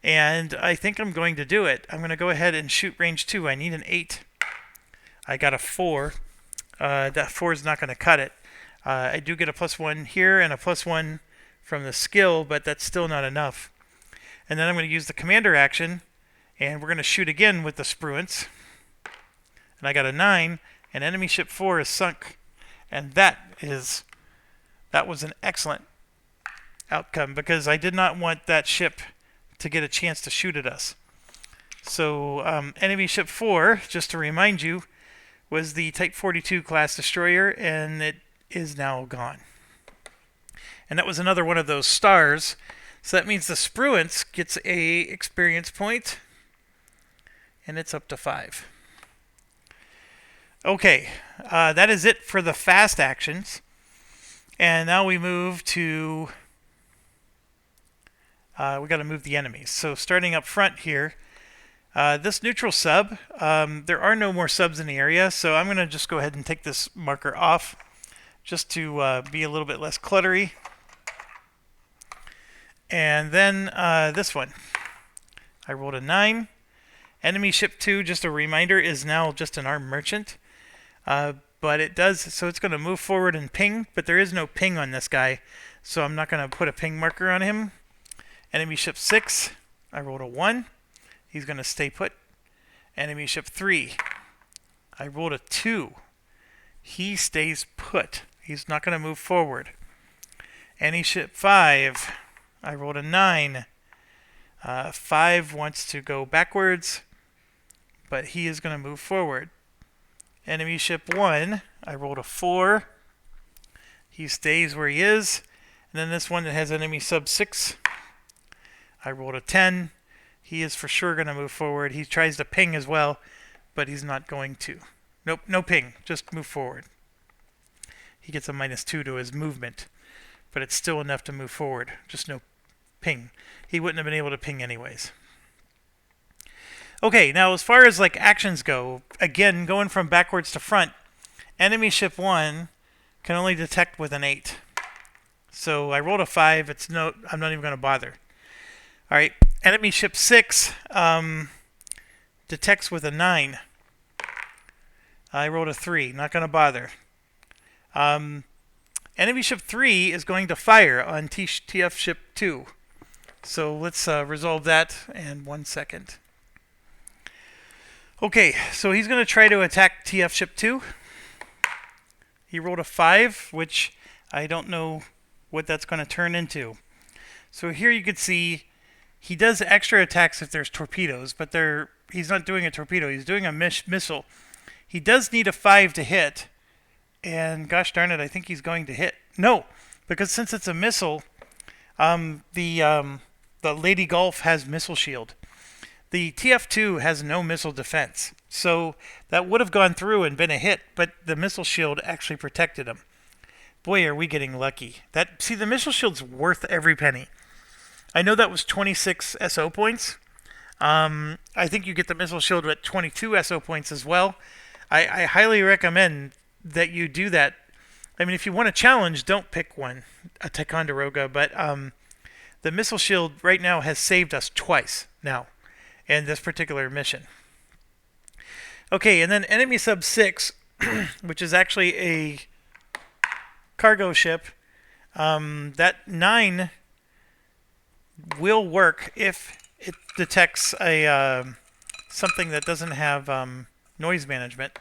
And I think I'm going to do it. I'm going to go ahead and shoot range 2. I need an 8. I got a 4. That 4 is not going to cut it. I do get a +1 here and a +1 from the skill, but that's still not enough. And then I'm going to use the commander action, and we're going to shoot again with the Spruance. And I got a 9, and enemy ship 4 is sunk. And that was an excellent outcome, because I did not want that ship to get a chance to shoot at us. So enemy ship 4, just to remind you, was the Type 42 class destroyer, and it is now gone. And that was another one of those stars. So that means the Spruance gets a experience point, and it's up to 5. Okay, that is it for the fast actions. And now we move to... we got to move the enemies. So starting up front here, this neutral sub, there are no more subs in the area, so I'm going to just go ahead and take this marker off just to be a little bit less cluttery. And then this one, I rolled a 9. Enemy ship 2, just a reminder, is now just an armed merchant. But it does, so it's going to move forward and ping, but there is no ping on this guy, so I'm not going to put a ping marker on him. Enemy ship 6, I rolled a 1. He's going to stay put. Enemy ship 3, I rolled a 2. He stays put. He's not going to move forward. Enemy ship 5, I rolled a 9. 5 wants to go backwards, but he is going to move forward. Enemy ship 1, I rolled a 4. He stays where he is. And then this one that has enemy sub 6, I rolled a 10. He is for sure going to move forward. He tries to ping as well, but he's not going to. Nope, no ping. Just move forward. He gets a -2 to his movement, but it's still enough to move forward. Just no ping. He wouldn't have been able to ping anyways. Okay, now as far as like actions go, again, going from backwards to front, enemy ship 1 can only detect with an 8. So I rolled a 5. I'm not even going to bother. All right, enemy ship 6 detects with a 9. I rolled a 3. Not going to bother. Enemy ship 3 is going to fire on TF ship 2. So let's resolve that in 1 second. Okay, so he's going to try to attack TF ship 2. He rolled a 5, which I don't know what that's going to turn into. So here you can see he does extra attacks if there's torpedoes, but he's not doing a torpedo. He's doing a missile. He does need a 5 to hit, and gosh darn it, I think he's going to hit. No, because since it's a missile, the Lady Golf has missile shield. The TF2 has no missile defense, so that would have gone through and been a hit, but the missile shield actually protected him. Boy, are we getting lucky. See, the missile shield's worth every penny. I know that was 26 SO points. I think you get the missile shield at 22 SO points as well. I highly recommend that you do that. I mean, if you want a challenge, don't pick one, a Ticonderoga, but the missile shield right now has saved us twice now in this particular mission. Okay, and then enemy sub 6, which is actually a cargo ship, that 9 will work if it detects a something that doesn't have noise management.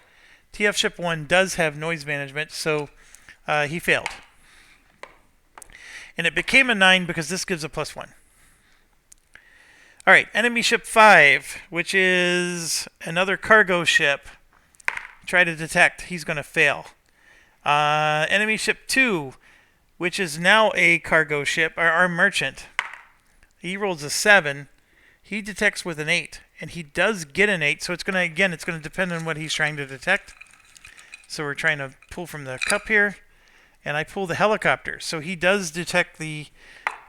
TF ship 1 does have noise management, so he failed. And it became a 9 because this gives a +1. All right, enemy ship 5, which is another cargo ship. Try to detect. He's going to fail. Enemy ship 2, which is now a cargo ship, or our merchant. He rolls a 7. He detects with an 8, and he does get an 8, so it's going to depend on what he's trying to detect. So we're trying to pull from the cup here, and I pull the helicopter. So he does detect the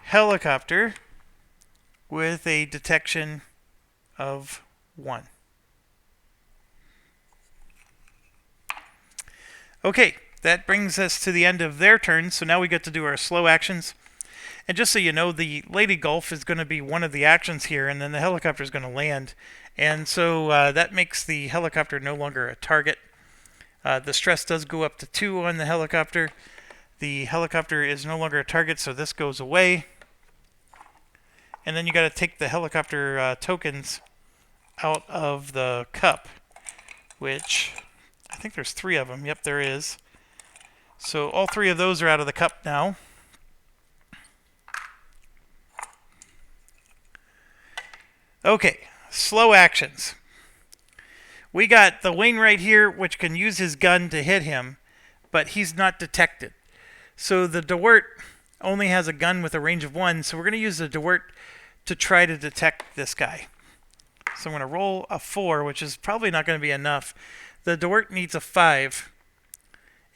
helicopter with a detection of 1. Okay, that brings us to the end of their turn, so now we get to do our slow actions. And just so you know, the Lady Gulf is going to be one of the actions here, and then the helicopter is going to land. And so that makes the helicopter no longer a target. The stress does go up to 2 on the helicopter. The helicopter is no longer a target, so this goes away. And then you got to take the helicopter tokens out of the cup, which I think there's 3 of them. Yep, there is. So all 3 of those are out of the cup now. Okay, slow actions. We got the Wainwright here, which can use his gun to hit him, but he's not detected. So the DeWert only has a gun with a range of 1, so we're going to use the DeWert to try to detect this guy. So I'm going to roll a 4, which is probably not going to be enough. The DeWert needs a 5,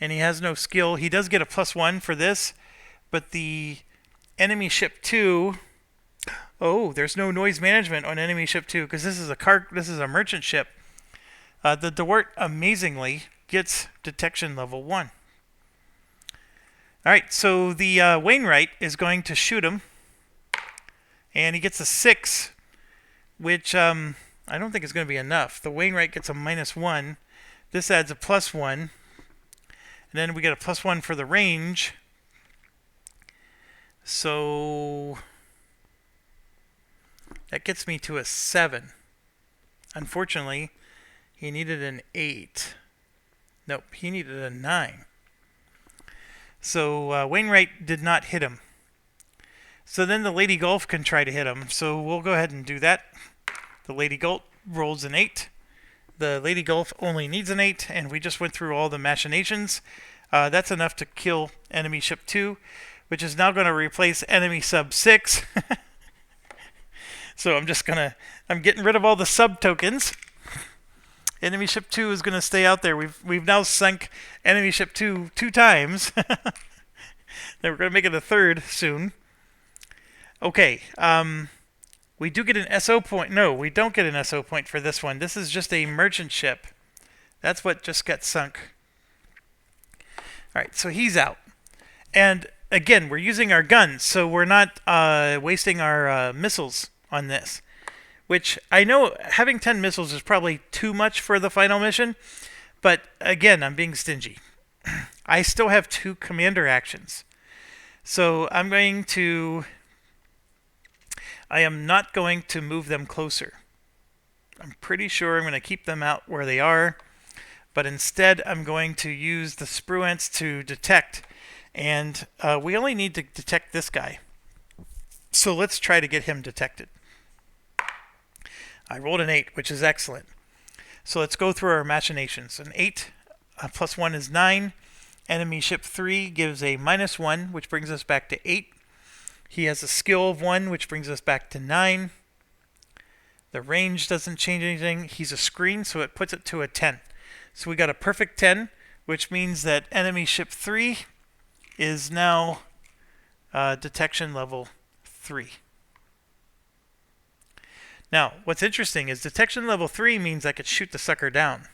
and he has no skill. He does get a +1 for this, but the enemy ship 2... Oh, there's no noise management on enemy ship 2 because this is a merchant ship. The DeWert amazingly gets detection level 1. All right, so the Wainwright is going to shoot him, and he gets a 6, which I don't think is going to be enough. The Wainwright gets a -1. This adds a +1, and then we get a +1 for the range. So that gets me to a 7. Unfortunately, he needed an 8. Nope, he needed a 9. So Wainwright did not hit him. So then the Lady Gulf can try to hit him. So we'll go ahead and do that. The Lady Gulf rolls an 8. The Lady Gulf only needs an 8, and we just went through all the machinations. That's enough to kill enemy ship 2, which is now going to replace enemy sub 6. So I'm getting rid of all the sub tokens. Enemy ship 2 is going to stay out there. We've now sunk enemy ship 2 times. Then we're going to make it a 3rd soon. Okay, we do get an SO point. No, we don't get an SO point for this one. This is just a merchant ship. That's what just got sunk. All right, so he's out. And again, we're using our guns, so we're not wasting our missiles on this. Which I know having 10 missiles is probably too much for the final mission, but again, I'm being stingy. I still have 2 commander actions. So I am not going to move them closer. I'm pretty sure I'm going to keep them out where they are, but instead I'm going to use the Spruance to detect, and we only need to detect this guy. So let's try to get him detected. I rolled an 8, which is excellent. So let's go through our machinations. An 8 +1 is 9. Enemy ship 3 gives a -1, which brings us back to 8. He has a skill of 1, which brings us back to 9. The range doesn't change anything. He's a screen, so it puts it to a 10. So we got a perfect 10, which means that enemy ship 3 is now detection level 3. Now, what's interesting is detection level 3 means I could shoot the sucker down.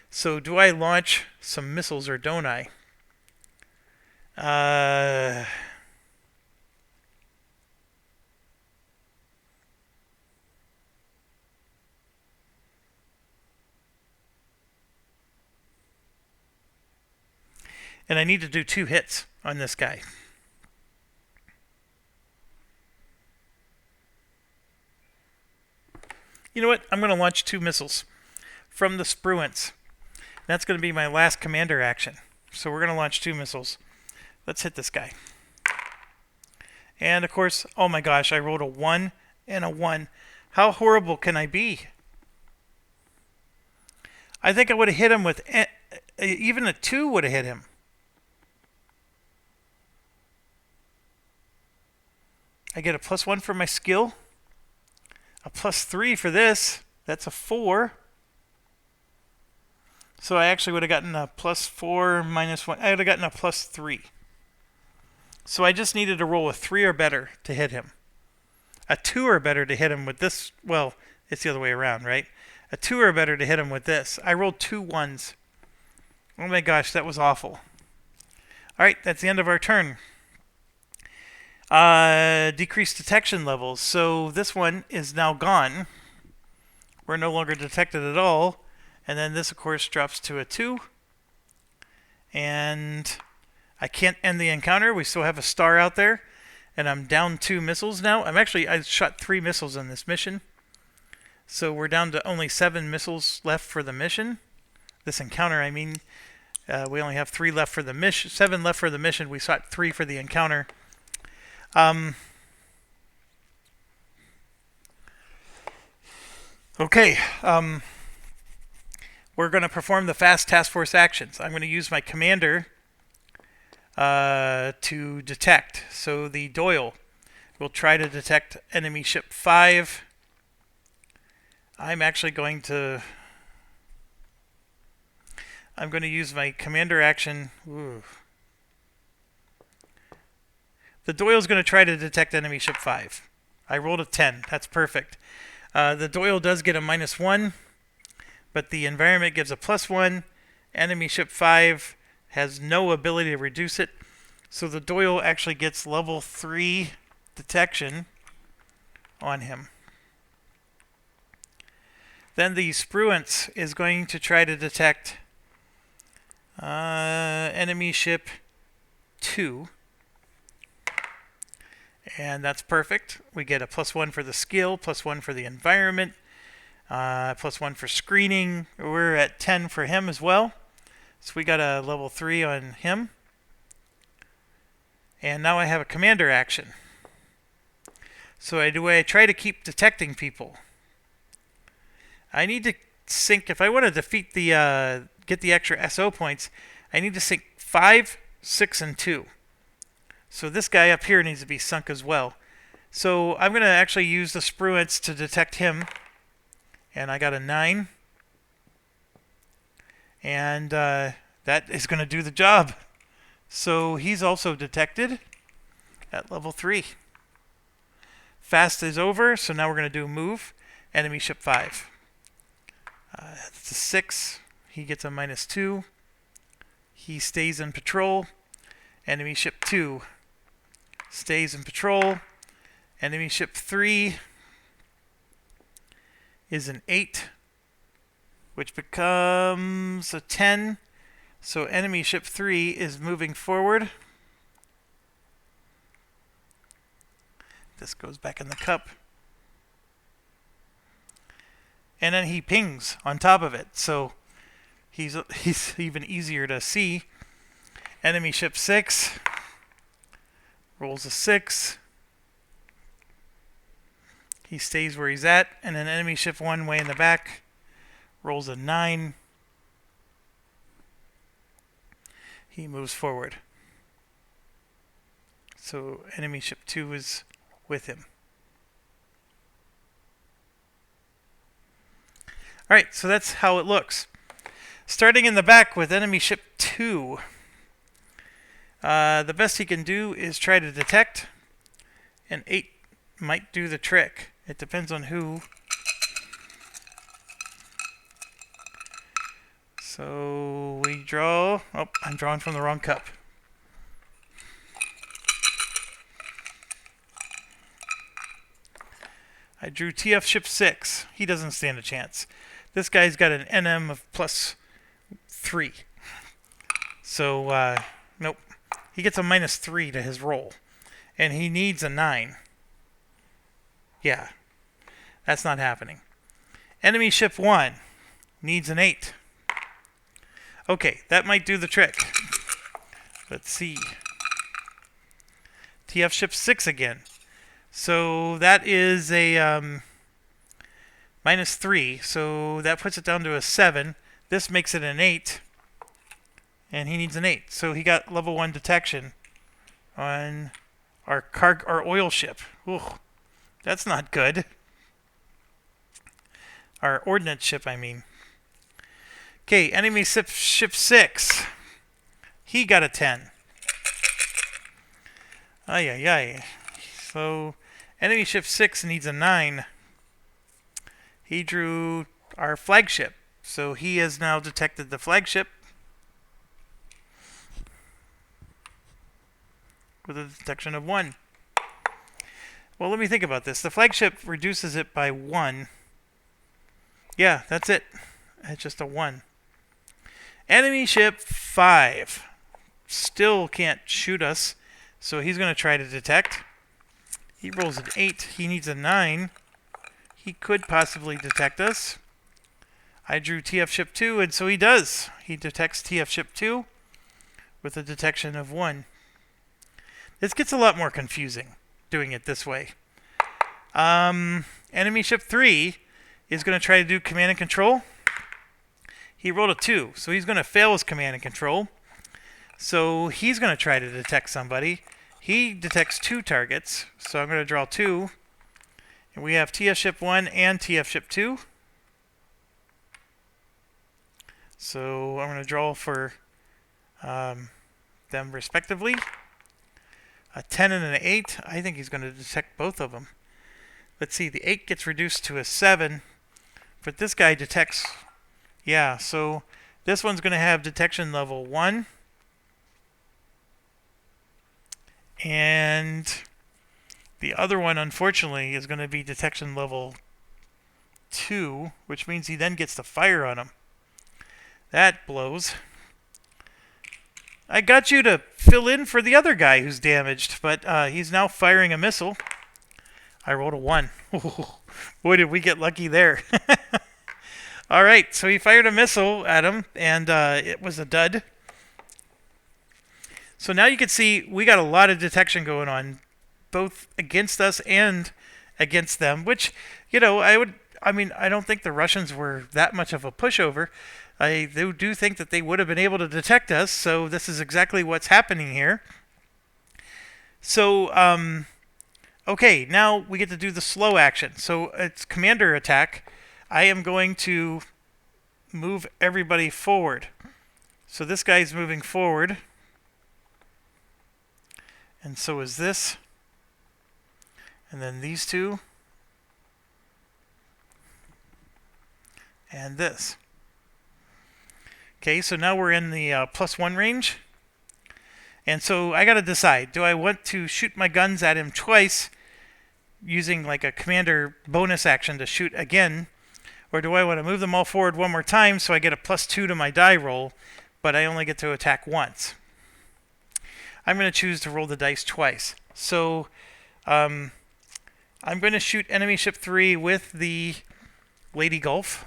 So do I launch some missiles or don't I? And I need to do 2 hits on this guy. You know what? I'm going to launch 2 missiles from the Spruance. That's going to be my last commander action. So we're going to launch 2 missiles. Let's hit this guy. And of course, oh my gosh, I rolled a 1 and a 1. How horrible can I be? I think I would have hit him with... even a 2 would have hit him. I get a +1 for my skill. a +3 for this. That's a 4. So I actually would have gotten a +4 -1. I would have gotten a +3. So I just needed to roll a 3 or better to hit him. A 2 or better to hit him with this. Well, it's the other way around, right? A 2 or better to hit him with this. I rolled 2 1s. Oh my gosh, that was awful. Alright, that's the end of our turn. Decreased detection levels. So this one is now gone. We're no longer detected at all. And then this, of course, drops to a 2. And I can't end the encounter. We still have a star out there. And I'm down 2 missiles now. I shot 3 missiles in this mission. So we're down to only 7 missiles left for the mission. This encounter, I mean. We only have 3 left for the mission. 7 left for the mission. We shot 3 for the encounter. Okay. We're going to perform the fast task force actions. I'm going to use my commander to detect. So the Doyle will try to detect enemy ship 5. I'm going to use my commander action. Ooh. The Doyle's going to try to detect enemy ship 5. I rolled a 10. That's perfect. The Doyle does get a -1, but the environment gives a +1. Enemy ship 5 has no ability to reduce it. So the Doyle actually gets level 3 detection on him. Then the Spruance is going to try to detect enemy ship 2. And that's perfect. We get a +1 for the skill, +1 for the environment, +1 for screening. We're at 10 for him as well. So we got a level 3 on him. And now I have a commander action. So I try to keep detecting people. I need to sink, if I want to defeat the get the extra SO points, I need to sink 5, 6, and 2. So this guy up here needs to be sunk as well. So I'm going to actually use the Spruance to detect him. And I got a 9. And that is going to do the job. So he's also detected at level 3. Fast is over, so now we're going to do a move. Enemy ship 5. That's a 6. He gets a -2. He stays in patrol. Enemy ship 2 stays in patrol. Enemy ship 3 is an 8, which becomes a 10. So enemy ship 3 is moving forward. This goes back in the cup. And then he pings on top of it. So he's even easier to see. Enemy ship 6 rolls a 6. He stays where he's at. And then enemy ship 1 way in the back rolls a 9. He moves forward. So enemy ship 2 is with him. Alright, so that's how it looks. Starting in the back with enemy ship 2. The best he can do is try to detect. An 8 might do the trick. It depends on who. So we draw. Oh, I'm drawing from the wrong cup. I drew TF ship 6. He doesn't stand a chance. This guy's got an NM of +3. So, nope. He gets a -3 to his roll. And he needs a 9. Yeah. That's not happening. Enemy ship 1 needs an 8. Okay, that might do the trick. Let's see. TF ship 6 again. So that is a -3. So that puts it down to a 7. This makes it an 8. And he needs an 8. So he got level 1 detection on our oil ship. Ooh, that's not good. Our ordnance ship, I mean. Okay, enemy ship 6. He got a 10. Ay, ay, ay. So, enemy ship 6 needs a 9. He drew our flagship. So he has now detected the flagship with a detection of 1. Well, let me think about this. The flagship reduces it by 1. Yeah, that's it. It's just a 1. Enemy ship 5 still can't shoot us, so he's going to try to detect. He rolls an 8. He needs a 9. He could possibly detect us. I drew TF ship 2, and so he does. He detects TF ship 2 with a detection of 1. This gets a lot more confusing doing it this way. Enemy ship 3 is going to try to do command and control. He rolled a 2, so he's going to fail his command and control. So he's going to try to detect somebody. He detects 2 targets, so I'm going to draw 2. And we have TF ship 1 and TF ship 2. So I'm going to draw for them respectively. A 10 and an 8. I think he's going to detect both of them. Let's see, the 8 gets reduced to a 7. But this guy detects... Yeah, so this one's going to have detection level 1. And the other one, unfortunately, is going to be detection level 2, which means he then gets to fire on him. That blows. I got you to fill in for the other guy who's damaged, but he's now firing a missile. I rolled a 1. Boy, did we get lucky there. All right, so he fired a missile at him, and it was a dud. So now you can see we got a lot of detection going on, both against us and against them, which, you know, I don't think the Russians were that much of a pushover. I do think that they would have been able to detect us, so this is exactly what's happening here. So, okay, now we get to do the slow action. So it's commander attack. I am going to move everybody forward. So this guy's moving forward. And so is this. And then these two. And this. Okay, so now we're in the +1 range. And so I got to decide, do I want to shoot my guns at him twice using like a commander bonus action to shoot again, or do I want to move them all forward one more time so I get a +2 to my die roll, but I only get to attack once? I'm going to choose to roll the dice twice. So I'm going to shoot enemy ship 3 with the Lady Gulf.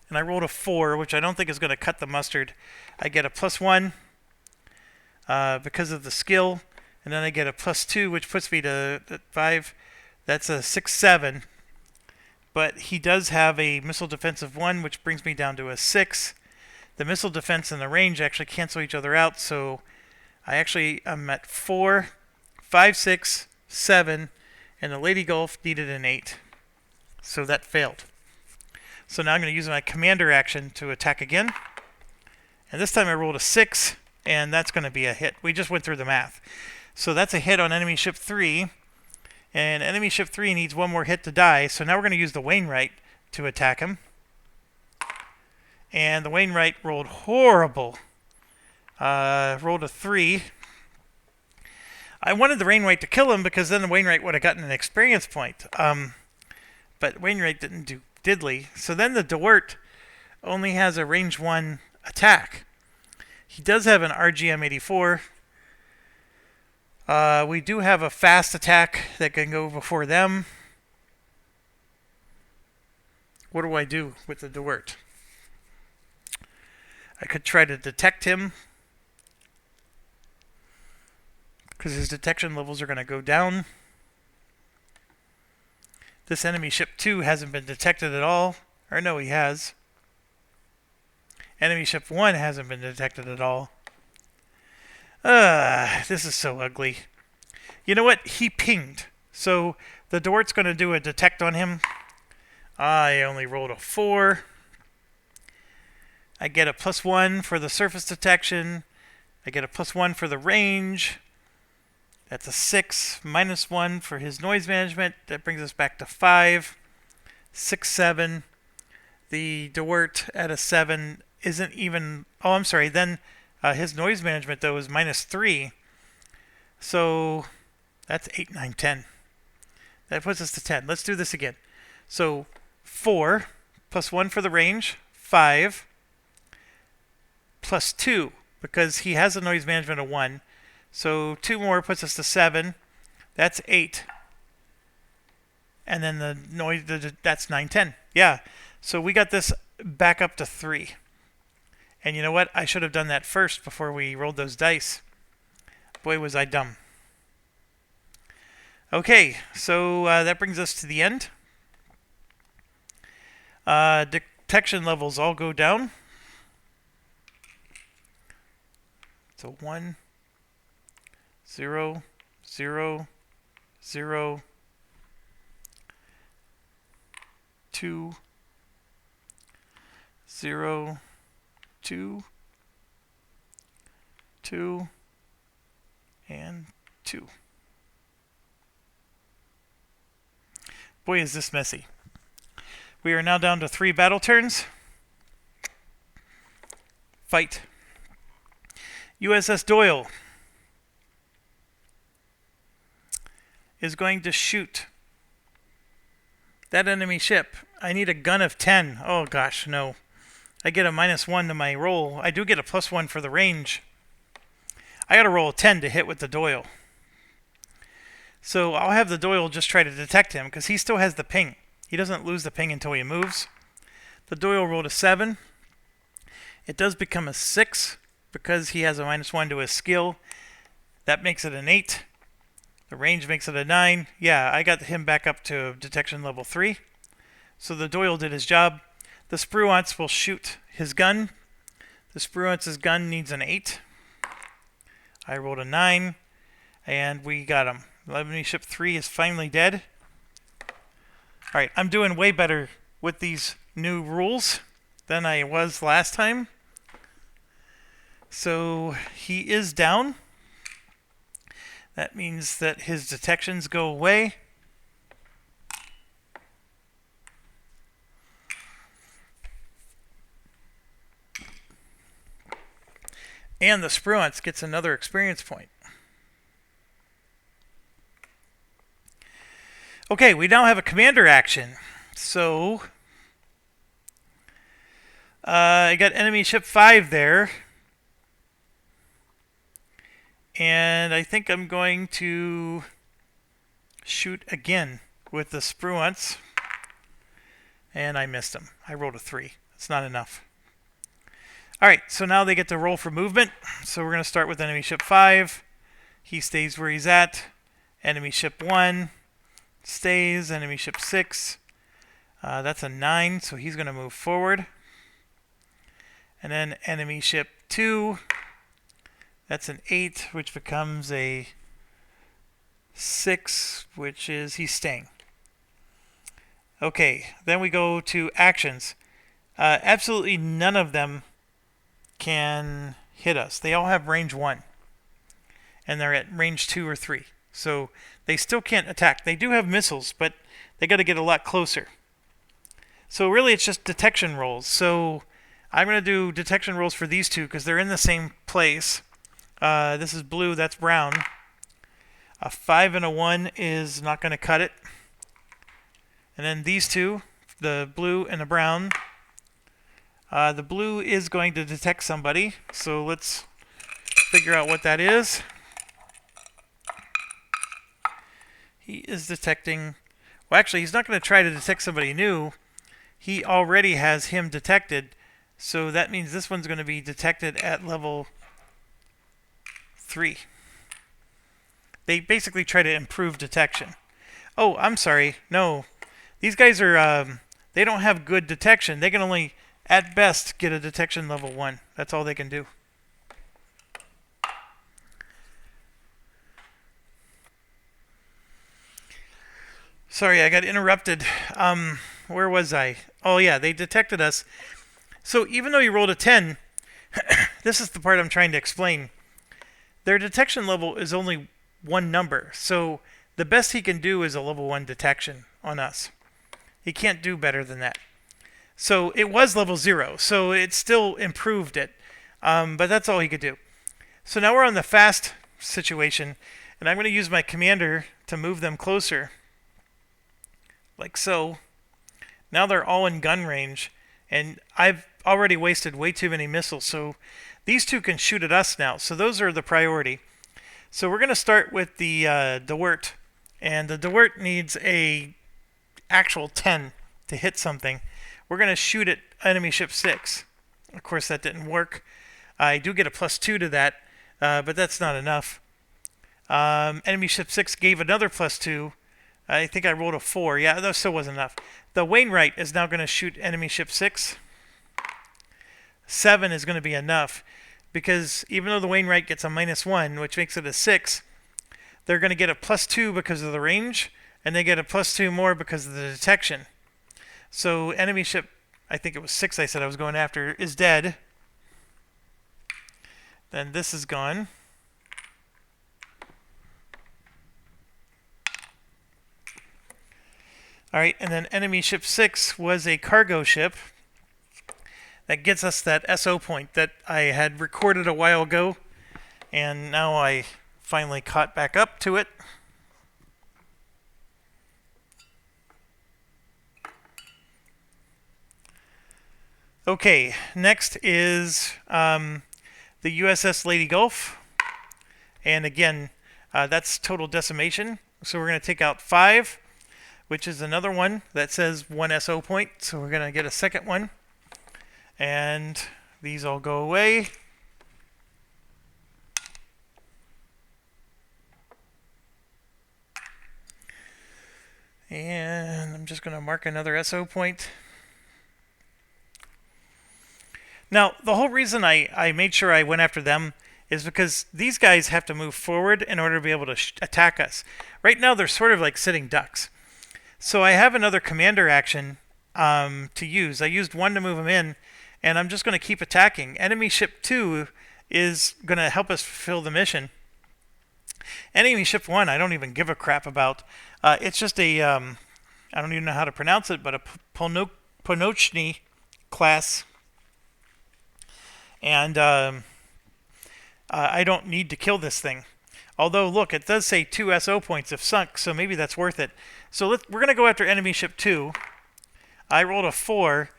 And I rolled a 4, which I don't think is going to cut the mustard. I get a +1 because of the skill. And then I get a +2, which puts me to 5. That's a 6-7. But he does have a missile defense of 1, which brings me down to a 6. The missile defense and the range actually cancel each other out, so I'm at 4, 5, 6, 7, and the Lady Gulf needed an 8. So that failed. So now I'm going to use my commander action to attack again. And this time I rolled a 6, and that's going to be a hit. We just went through the math. So that's a hit on enemy ship 3. And enemy ship 3 needs one more hit to die. So now we're going to use the Wainwright to attack him. And the Wainwright rolled horrible. Rolled a 3. I wanted the Wainwright to kill him because then the Wainwright would have gotten an experience point. But Wainwright didn't do diddly. So then the Dewart only has a range 1 attack. He does have an RGM-84. We do have a fast attack that can go before them. What do I do with the Dewart? I could try to detect him, because his detection levels are going to go down. This enemy ship 2 hasn't been detected at all. Or no, he has. Enemy ship 1 hasn't been detected at all. This is so ugly. You know what? He pinged. So the Dewart's going to do a detect on him. I only rolled a 4. I get a +1 for the surface detection. I get a +1 for the range. That's a 6. -1 for his noise management. That brings us back to 5. 6, 7. The Dewart at a 7 isn't even... Oh, I'm sorry. Then his noise management, though, is -3. So that's 8, 9, 10. That puts us to 10. Let's do this again. So 4 +1 for the range. 5 +2 because he has a noise management of 1. So 2 more puts us to 7. That's 8. And then the noise, that's 9, 10. Yeah. So we got this back up to 3. And you know what? I should have done that first before we rolled those dice. Boy, was I dumb. Okay, so that brings us to the end. Detection levels all go down. So 1, 0, 0, 0, 2, 0, 2, 2, and 2. Boy, is this messy. We are now down to 3 battle turns. Fight. USS Doyle is going to shoot that enemy ship. I need a gun of 10. Oh gosh, no. I get a -1 to my roll. I do get a +1 for the range. I gotta roll a 10 to hit with the Doyle. So I'll have the Doyle just try to detect him because he still has the ping. He doesn't lose the ping until he moves. The Doyle rolled a 7. It does become a 6 because he has a -1 to his skill. That makes it an 8. The range makes it a 9. Yeah, I got him back up to detection level 3. So the Doyle did his job. The Spruance will shoot his gun. The Spruance's gun needs an 8. I rolled a 9. And we got him. Enemy ship 3 is finally dead. Alright, I'm doing way better with these new rules than I was last time. So he is down. That means that his detections go away. And the Spruance gets another experience point. Okay, we now have a commander action. So I got enemy ship 5 there. And I think I'm going to shoot again with the Spruance. And I missed him. I rolled a 3. It's not enough. Alright, so now they get to roll for movement. So we're going to start with enemy ship 5. He stays where he's at. Enemy ship 1 stays. Enemy ship 6. That's a 9, so he's going to move forward. And then enemy ship 2. That's an 8, which becomes a 6, which is he's staying. Okay, then we go to actions. Absolutely none of them can hit us. They all have range 1. And they're at range 2 or 3. So they still can't attack. They do have missiles, but they got to get a lot closer. So really it's just detection rolls. So I'm going to do detection rolls for these two because they're in the same place. This is blue, that's brown. A 5 and a 1 is not going to cut it. And then these two, the blue and the brown. The blue is going to detect somebody. So let's figure out what that is. He is detecting... Well, actually, he's not going to try to detect somebody new. He already has him detected. So that means this one's going to be detected at level 3. They basically try to improve detection. Oh, I'm sorry. No. These guys are... they don't have good detection. They can only, at best, get a detection level 1. That's all they can do. Sorry, I got interrupted. where was I? Oh yeah, they detected us. So even though you rolled a 10, this is the part I'm trying to explain. Their detection level is only one number. So the best he can do is a level 1 detection on us. He can't do better than that. So it was level 0. So it still improved it. But that's all he could do. So now we're on the fast situation. And I'm going to use my commander to move them closer. Like so. Now they're all in gun range. And I've already wasted way too many missiles. So these two can shoot at us now. So those are the priority. So we're going to start with the DeWert. And the DeWert needs a actual 10 to hit something. We're going to shoot at enemy ship 6. Of course, that didn't work. I do get a +2 to that, but that's not enough. Enemy ship 6 gave another +2. I think I rolled a 4. Yeah, that still wasn't enough. The Wainwright is now going to shoot enemy ship 6. 7 is going to be enough, because even though the Wainwright gets a -1, which makes it a 6, they're going to get a +2 because of the range, and they get a +2 more because of the detection. So enemy ship, I think it was 6 I said I was going after, is dead. Then this is gone. Alright, and then enemy ship 6 was a cargo ship. That gets us that SO point that I had recorded a while ago. And now I finally caught back up to it. Okay, next is the USS Lady Gulf. And again, that's total decimation. So we're going to take out 5, which is another one that says 1 SO point. So we're going to get a second one. And these all go away. And I'm just going to mark another SO point. Now, the whole reason I made sure I went after them is because these guys have to move forward in order to be able to attack us. Right now, they're sort of like sitting ducks. So I have another commander action to use. I used 1 to move them in, and I'm just going to keep attacking. Enemy ship 2 is going to help us fulfill the mission. Enemy ship 1, I don't even give a crap about. It's just a, I don't even know how to pronounce it, but a Ponochny class. And I don't need to kill this thing. Although, look, it does say 2 SO points if sunk, so maybe that's worth it. So we're going to go after enemy ship 2. I rolled a 4.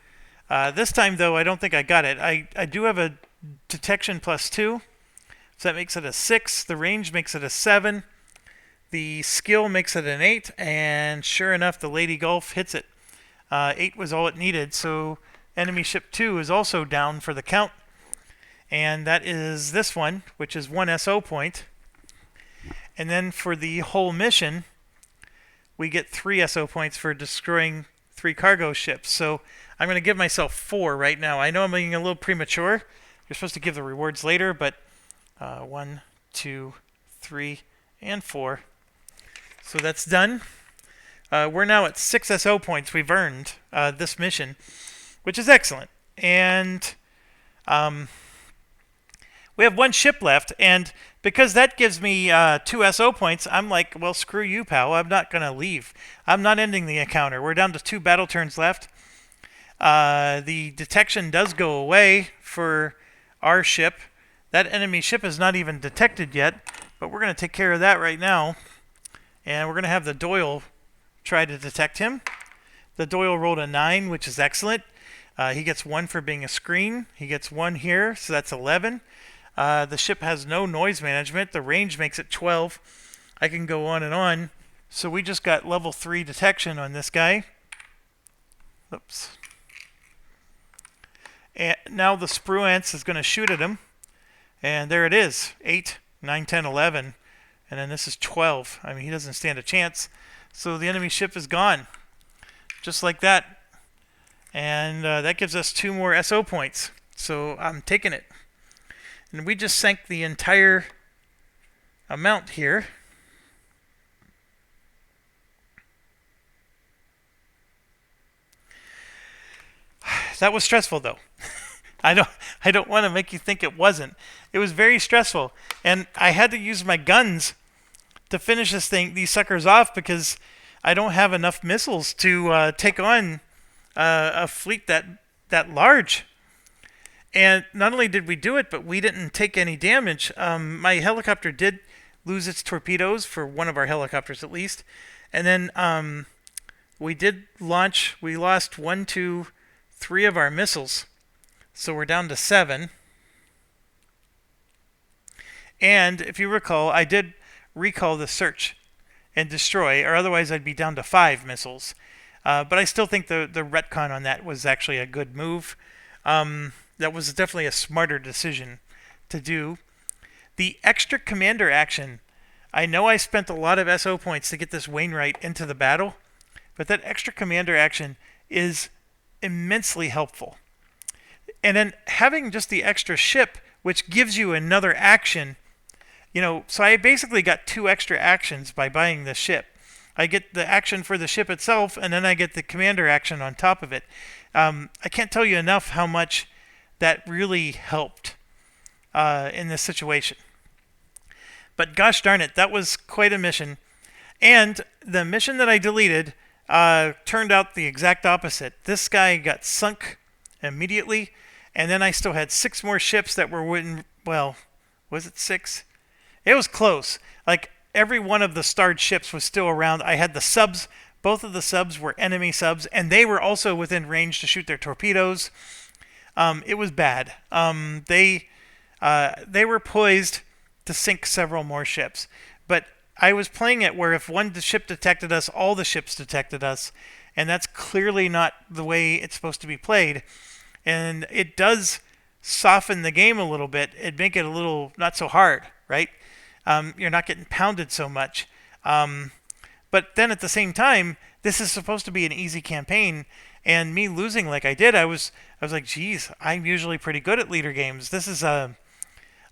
This time, though, I don't think I got it. I do have a detection +2, so that makes it a 6. The range makes it a 7. The skill makes it an 8, and sure enough, the Lady Gulf hits it. 8 was all it needed, so enemy ship 2 is also down for the count. And that is this one, which is 1 SO point. And then for the whole mission, we get 3 SO points for destroying 3 cargo ships. So I'm going to give myself 4 right now. I know I'm being a little premature. You're supposed to give the rewards later, but 1, 2, 3, and 4. So that's done. We're now at 6 SO points we've earned this mission, which is excellent. And we have 1 ship left, and because that gives me 2 SO points, I'm like, well, screw you, pal. I'm not going to leave. I'm not ending the encounter. We're down to 2 battle turns left. The detection does go away for our ship. That enemy ship is not even detected yet, but we're going to take care of that right now. And we're going to have the Doyle try to detect him. The Doyle rolled a 9, which is excellent. He gets 1 for being a screen. He gets 1 here, so that's 11. The ship has no noise management. The range makes it 12. I can go on and on. So we just got level 3 detection on this guy. Oops. And now the Spruance is going to shoot at him. And there it is. 8, 9, 10, 11. And then this is 12. I mean, he doesn't stand a chance. So the enemy ship is gone. Just like that. And that gives us 2 more SO points. So I'm taking it. And we just sank the entire amount here. that was stressful though. I don't I don't want to make you think it wasn't. It was very stressful, and I had to use my guns to finish these suckers off because I don't have enough missiles to take on a fleet that large. And not only did we do it, but we didn't take any damage. My helicopter did lose its torpedoes, for one of our helicopters at least. And then we did launch. We lost 1, 2, 3 of our missiles. So we're down to 7. And if you recall, I did recall the search and destroy, or otherwise I'd be down to 5 missiles. But I still think the retcon on that was actually a good move. That was definitely a smarter decision to do. The extra commander action, I know I spent a lot of SO points to get this Wainwright into the battle, but that extra commander action is immensely helpful. And then having just the extra ship, which gives you another action, so I basically got 2 extra actions by buying the ship. I get the action for the ship itself, and then I get the commander action on top of it. I can't tell you enough how much that really helped in this situation. But gosh darn it, that was quite a mission. And the mission that I deleted turned out the exact opposite. This guy got sunk immediately, and then I still had 6 more ships that were was it 6? It was close. Like, every one of the starred ships was still around. I had the subs. Both of the subs were enemy subs, and they were also within range to shoot their torpedoes. It was bad. They were poised to sink several more ships. But I was playing it where if one ship detected us, all the ships detected us. And that's clearly not the way it's supposed to be played. And it does soften the game a little bit. It'd make it a little not so hard, right? You're not getting pounded so much. But then at the same time, this is supposed to be an easy campaign. And me losing like I did, I was like, geez, I'm usually pretty good at leader games. This is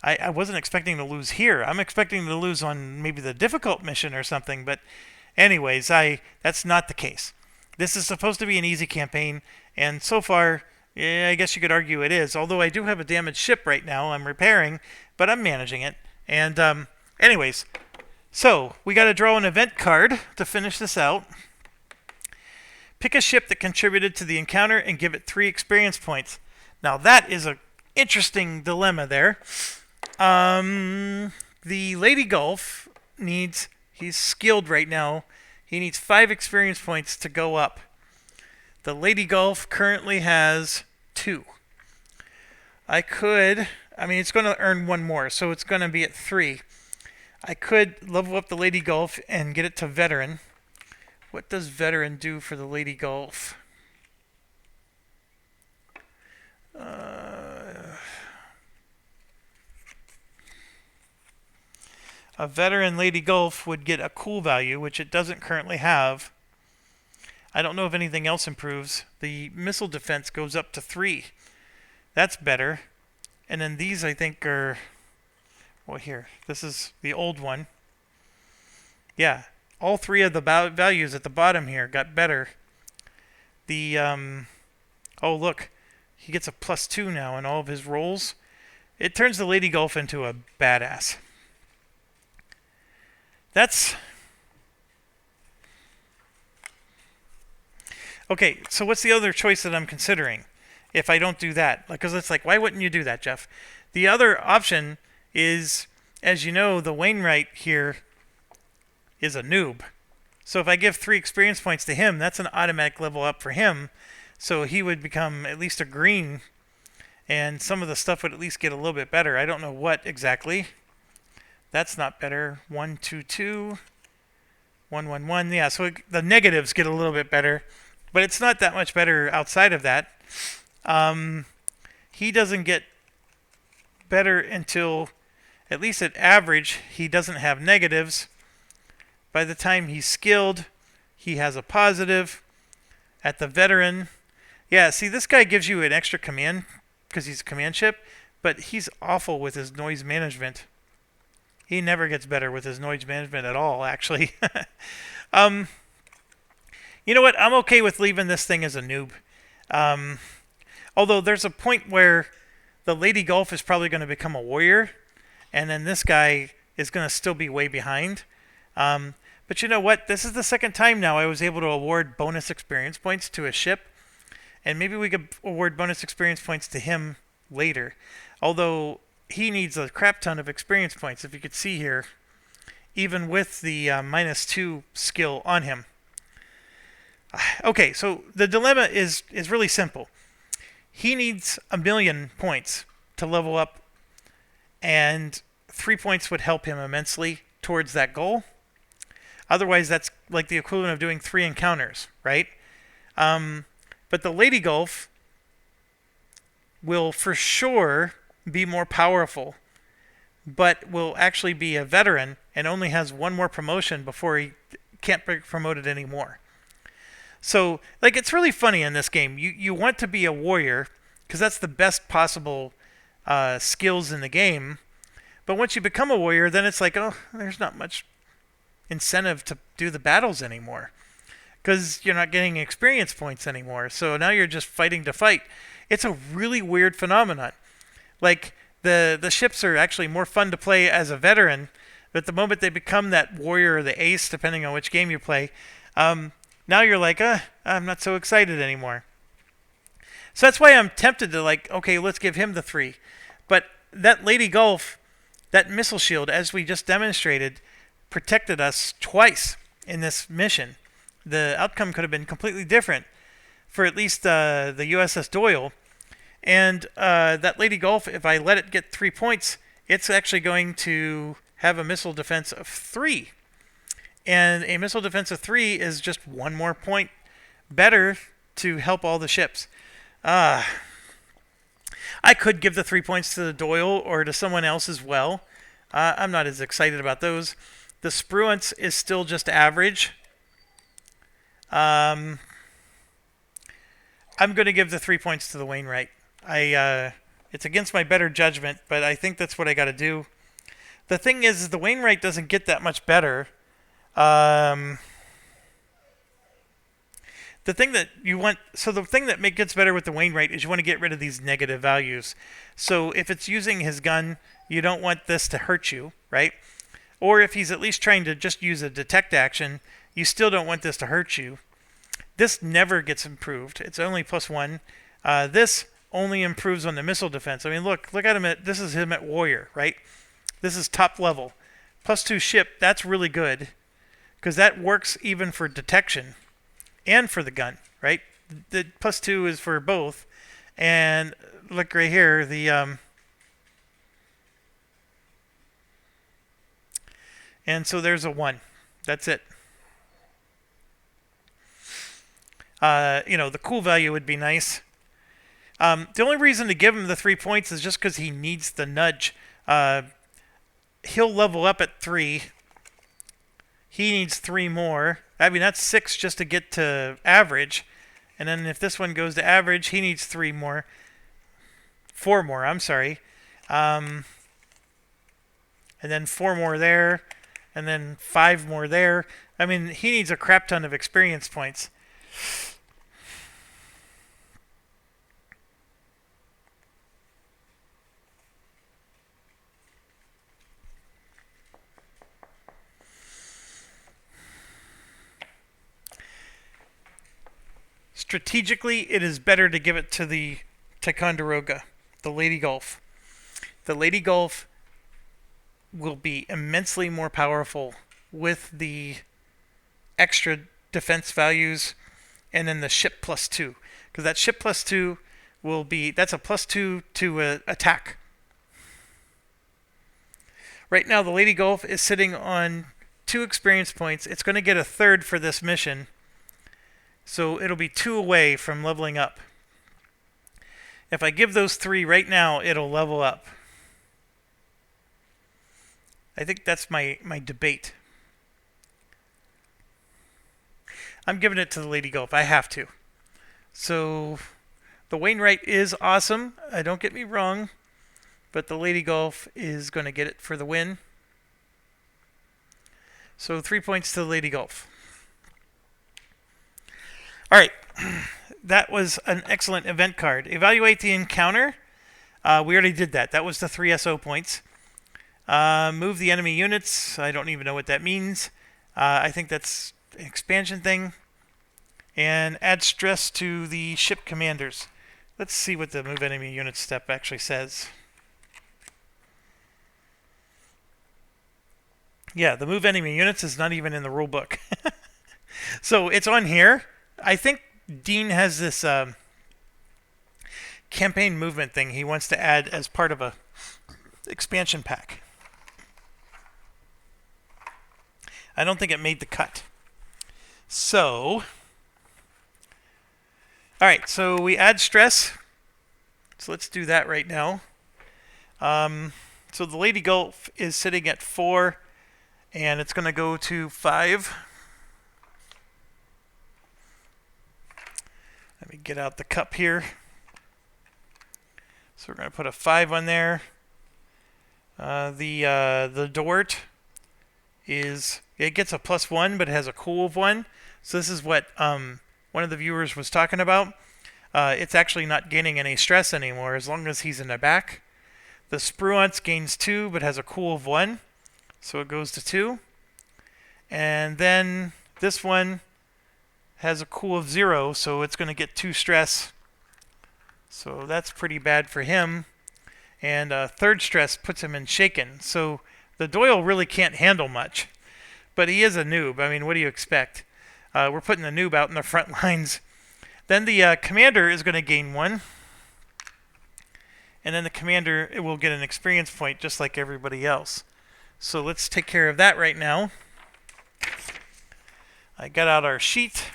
I wasn't expecting to lose here. I'm expecting to lose on maybe the difficult mission or something. But anyways, that's not the case. This is supposed to be an easy campaign, and so far, yeah, I guess you could argue it is. Although I do have a damaged ship right now, I'm repairing, but I'm managing it. And anyways, so we got to draw an event card to finish this out. Pick a ship that contributed to the encounter and give it 3 experience points. Now that is an interesting dilemma there. The Lady Gulf he's skilled right now. He needs 5 experience points to go up. The Lady Gulf currently has 2. It's going to earn 1 more, so it's going to be at 3. I could level up the Lady Gulf and get it to Veteran. What does Veteran do for the Lady Gulf? A Veteran Lady Gulf would get a cool value, which it doesn't currently have. I don't know if anything else improves. The missile defense goes up to 3. That's better. And then these, I think, are... Well, here. This is the old one. Yeah. All 3 of the values at the bottom here got better. The... Oh, look. He gets a +2 now in all of his rolls. It turns the Lady Gulf into a badass. That's... Okay, so what's the other choice that I'm considering if I don't do that? Because it's like, why wouldn't you do that, Jeff? The other option is, as you know, the Wainwright here is a noob. So if I give 3 experience points to him, that's an automatic level up for him. So he would become at least a green, and some of the stuff would at least get a little bit better. I don't know what exactly. That's not better. 1, 2, 2. 1, 1, 1. Yeah, so the negatives get a little bit better. But it's not that much better outside of that. He doesn't get better until, at least at average, he doesn't have negatives. By the time he's skilled, he has a positive. At the Veteran, yeah, see, this guy gives you an extra command because he's a command ship, but he's awful with his noise management. He never gets better with his noise management at all, actually. You know what? I'm okay with leaving this thing as a noob. Although there's a point where the Lady Golf is probably going to become a warrior, and then this guy is going to still be way behind. Um, but you know what? This is the second time now I was able to award bonus experience points to a ship, and maybe we could award bonus experience points to him later. Although he needs a crap ton of experience points, if you could see here, even with the -2 skill on him. Okay, so the dilemma is really simple. He needs 1,000,000 points to level up, and 3 points would help him immensely towards that goal. Otherwise, that's like the equivalent of doing 3 encounters, right? But the Lady Golf will for sure be more powerful, but will actually be a veteran and only has 1 more promotion before he can't be promoted anymore. So, like, it's really funny in this game. You want to be a warrior because that's the best possible skills in the game. But once you become a warrior, then it's like, oh, there's not much incentive to do the battles anymore because you're not getting experience points anymore. So now you're just fighting to fight. It's a really weird phenomenon. Like, the ships are actually more fun to play as a veteran, but the moment they become that warrior or the ace, depending on which game you play, now you're like, I'm not so excited anymore. So that's why I'm tempted to, like, okay, let's give him the 3. But that Lady Golf, that missile shield, as we just demonstrated, protected us twice in this mission. The outcome could have been completely different for at least the USS Doyle. And that Lady Golf, if I let it get 3 points, it's actually going to have a missile defense of 3. And a missile defense of 3 is just 1 more point better to help all the ships. I could give the 3 points to the Doyle or to someone else as well. I'm not as excited about those. The Spruance is still just average. I'm going to give the 3 points to the Wainwright. It's against my better judgment, but I think that's what I got to do. The thing is the Wainwright doesn't get that much better. The thing that you want, so the thing that gets better with the Wainwright is you want to get rid of these negative values. So if it's using his gun, you don't want this to hurt you, right? Or if he's at least trying to just use a detect action, you still don't want this to hurt you. This never gets improved. It's only +1. This only improves on the missile defense. I mean, look at him this is him at warrior, right? This is top level. +2 ship, that's really good because that works even for detection and for the gun, right? The +2 is for both. And look right here, and so there's a 1. That's it. The cool value would be nice. The only reason to give him the 3 points is just because he needs the nudge. He'll level up at 3. He needs 3 more. I mean, that's 6 just to get to average. And then if this one goes to average, he needs 3 more. 4 more, I'm sorry. And then 4 more there. And then 5 more there. I mean, he needs a crap ton of experience points. Strategically, it is better to give it to the Ticonderoga, the Lady Golf. The Lady Golf will be immensely more powerful with the extra defense values and then the ship +2. Because that ship +2 will be, that's a +2 to attack. Right now, the Lady Golf is sitting on 2 experience points. It's going to get a 3rd for this mission. So it'll be 2 away from leveling up. If I give those 3 right now, it'll level up. I think that's my debate. I'm giving it to the Lady Golf. I have to. So the Wainwright is awesome. Don't get me wrong. But the Lady Golf is going to get it for the win. So 3 points to the Lady Golf. All right, that was an excellent event card. Evaluate the encounter. We already did that. That was the 3 SO points. Move the enemy units. I don't even know what that means. I think that's an expansion thing. And add stress to the ship commanders. Let's see what the move enemy units step actually says. Yeah, the move enemy units is not even in the rule book. So it's on here. I think Dean has this campaign movement thing he wants to add as part of a expansion pack. I don't think it made the cut. So, all right, so we add stress. So let's do that right now. So the Lady Gulf is sitting at 4, and it's going to go to 5. Let me get out the cup here. So we're going to put a 5 on there. The Dort is, it gets a +1, but it has a cool of 1. So this is what one of the viewers was talking about. It's actually not gaining any stress anymore as long as he's in the back. The Spruance gains 2, but has a cool of 1. So it goes to 2. And then this one has a cool of 0, so it's going to get 2 stress. So that's pretty bad for him. And 3rd stress puts him in shaken. So the Doyle really can't handle much. But he is a noob. I mean, what do you expect? We're putting the noob out in the front lines. Then the commander is going to gain 1. And then the commander, it will get an experience point just like everybody else. So let's take care of that right now. I got out our sheet.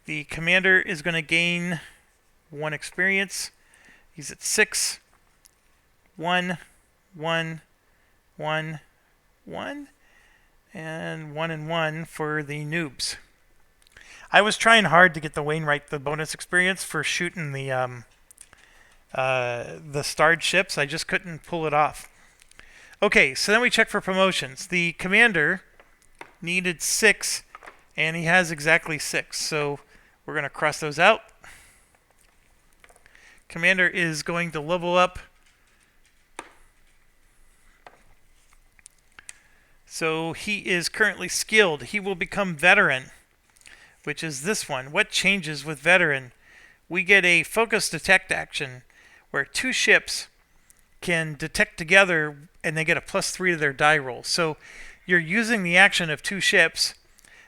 The commander is going to gain 1 experience. He's at 6. 1, 1, 1, 1, and 1 and 1 for the noobs. I was trying hard to get the Wainwright the bonus experience for shooting the starred ships. I just couldn't pull it off. Okay, so then we check for promotions. The commander needed 6, and he has exactly 6. So we're going to cross those out. Commander is going to level up. So he is currently skilled. He will become veteran, which is this one. What changes with veteran? We get a focus detect action where 2 ships can detect together and they get a +3 to their die roll. So you're using the action of 2 ships.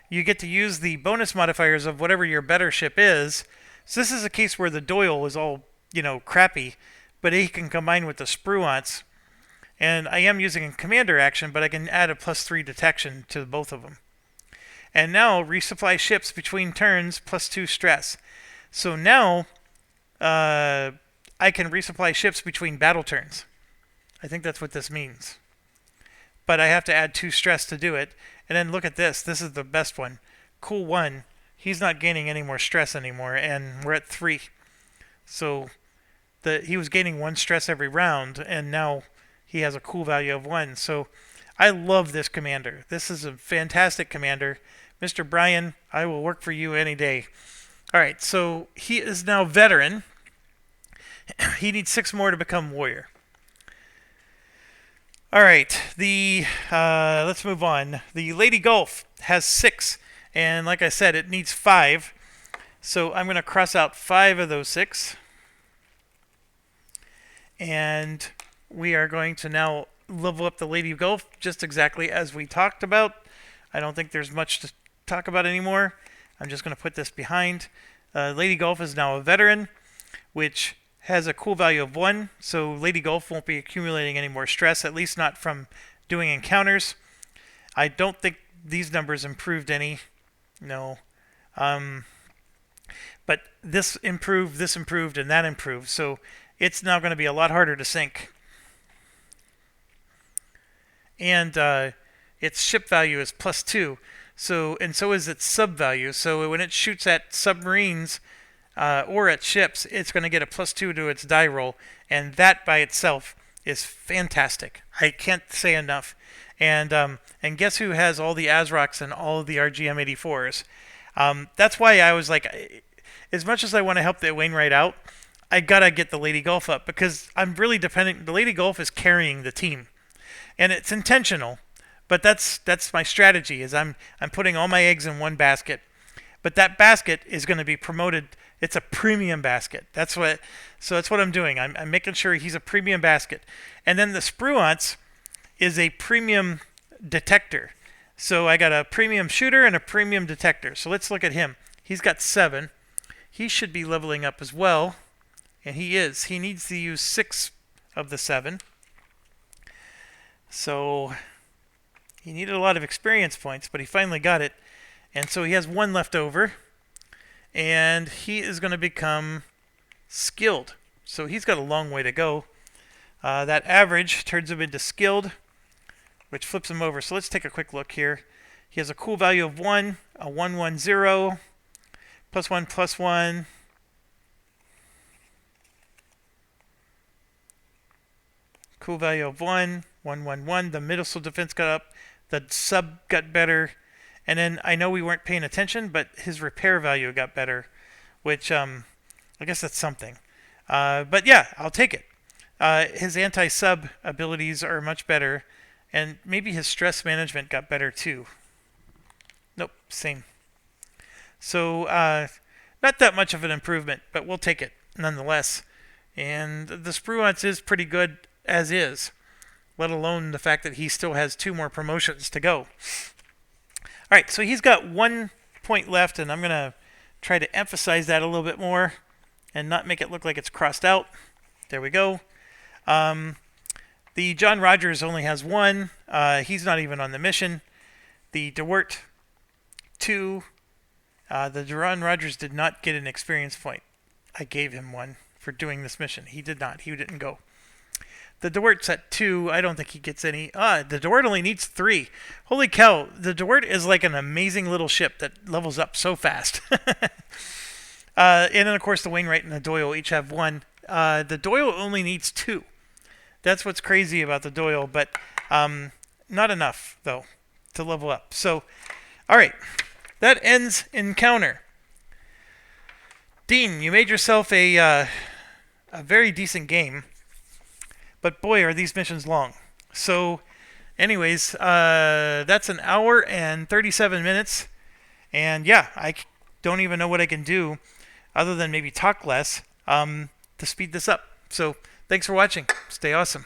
You get to use the bonus modifiers of whatever your better ship is. So this is a case where the Doyle is all, crappy, but he can combine with the Spruance. And I am using a commander action, but I can add a +3 detection to both of them. And now resupply ships between turns +2 stress. So now I can resupply ships between battle turns. I think that's what this means. But I have to add 2 stress to do it. And then look at this. This is the best one. Cool 1. He's not gaining any more stress anymore, and we're at 3. So he was gaining 1 stress every round, and now he has a cool value of 1. So I love this commander. This is a fantastic commander. Mr. Bryan, I will work for you any day. All right, so he is now veteran. He needs 6 more to become warrior. All right, let's move on. The Lady Gulf has 6, and like I said, it needs 5. So I'm going to cross out 5 of those 6. And we are going to now level up the Lady Gulf just exactly as we talked about. I don't think there's much to talk about anymore. I'm just going to put this behind. Lady Gulf is now a veteran, which has a cool value of 1, so Lady Gulf won't be accumulating any more stress, at least not from doing encounters. I don't think these numbers improved any. No. But this improved, and that improved, so it's now going to be a lot harder to sink. And its ship value is +2, so is its sub value. So when it shoots at submarines or at ships, it's going to get a +2 to its die roll, and that by itself is fantastic. I can't say enough. And guess who has all the ASROCs and all of the RGM-84s? That's why I was like, as much as I want to help the Wainwright out, I gotta get the Lady Golf up because I'm really dependent. The Lady Golf is carrying the team, and it's intentional. But that's my strategy. Is I'm putting all my eggs in one basket, but that basket is going to be promoted. It's a premium basket. That's what I'm doing. I'm making sure he's a premium basket, and then the Spruance is a premium detector. So I got a premium shooter and a premium detector. So let's look at him. He's got 7. He should be leveling up as well, and he is. He needs to use 6 of the 7. So he needed a lot of experience points, but he finally got it. And so he has 1 left over, and he is going to become skilled. So he's got a long way to go. That average turns him into skilled, which flips him over. So let's take a quick look here. He has a cool value of 1, a 110, +1, +1. Cool value of 1, 111. The missile defense got up. The sub got better. And then I know we weren't paying attention, but his repair value got better, which I guess that's something. But yeah, I'll take it. His anti-sub abilities are much better, and maybe his stress management got better too. Nope, same. So not that much of an improvement, but we'll take it nonetheless. And the Spruance is pretty good as is, let alone the fact that he still has 2 more promotions to go. All right, so he's got 1 point left, and I'm going to try to emphasize that a little bit more and not make it look like it's crossed out. There we go. The John Rogers only has 1. He's not even on the mission. The DeWert, 2. The John Rogers did not get an experience point. I gave him 1 for doing this mission. He did not. He didn't go. The DeWert's at 2. I don't think he gets any. The DeWert only needs 3. Holy cow. The DeWert is like an amazing little ship that levels up so fast. And then, of course, the Wainwright and the Doyle each have 1. The Doyle only needs 2. That's what's crazy about the Doyle, but not enough, though, to level up. So, all right. That ends encounter. Dean, you made yourself a very decent game. But boy, are these missions long. So, anyways, that's an hour and 37 minutes. And yeah, I don't even know what I can do other than maybe talk less to speed this up. So, thanks for watching. Stay awesome.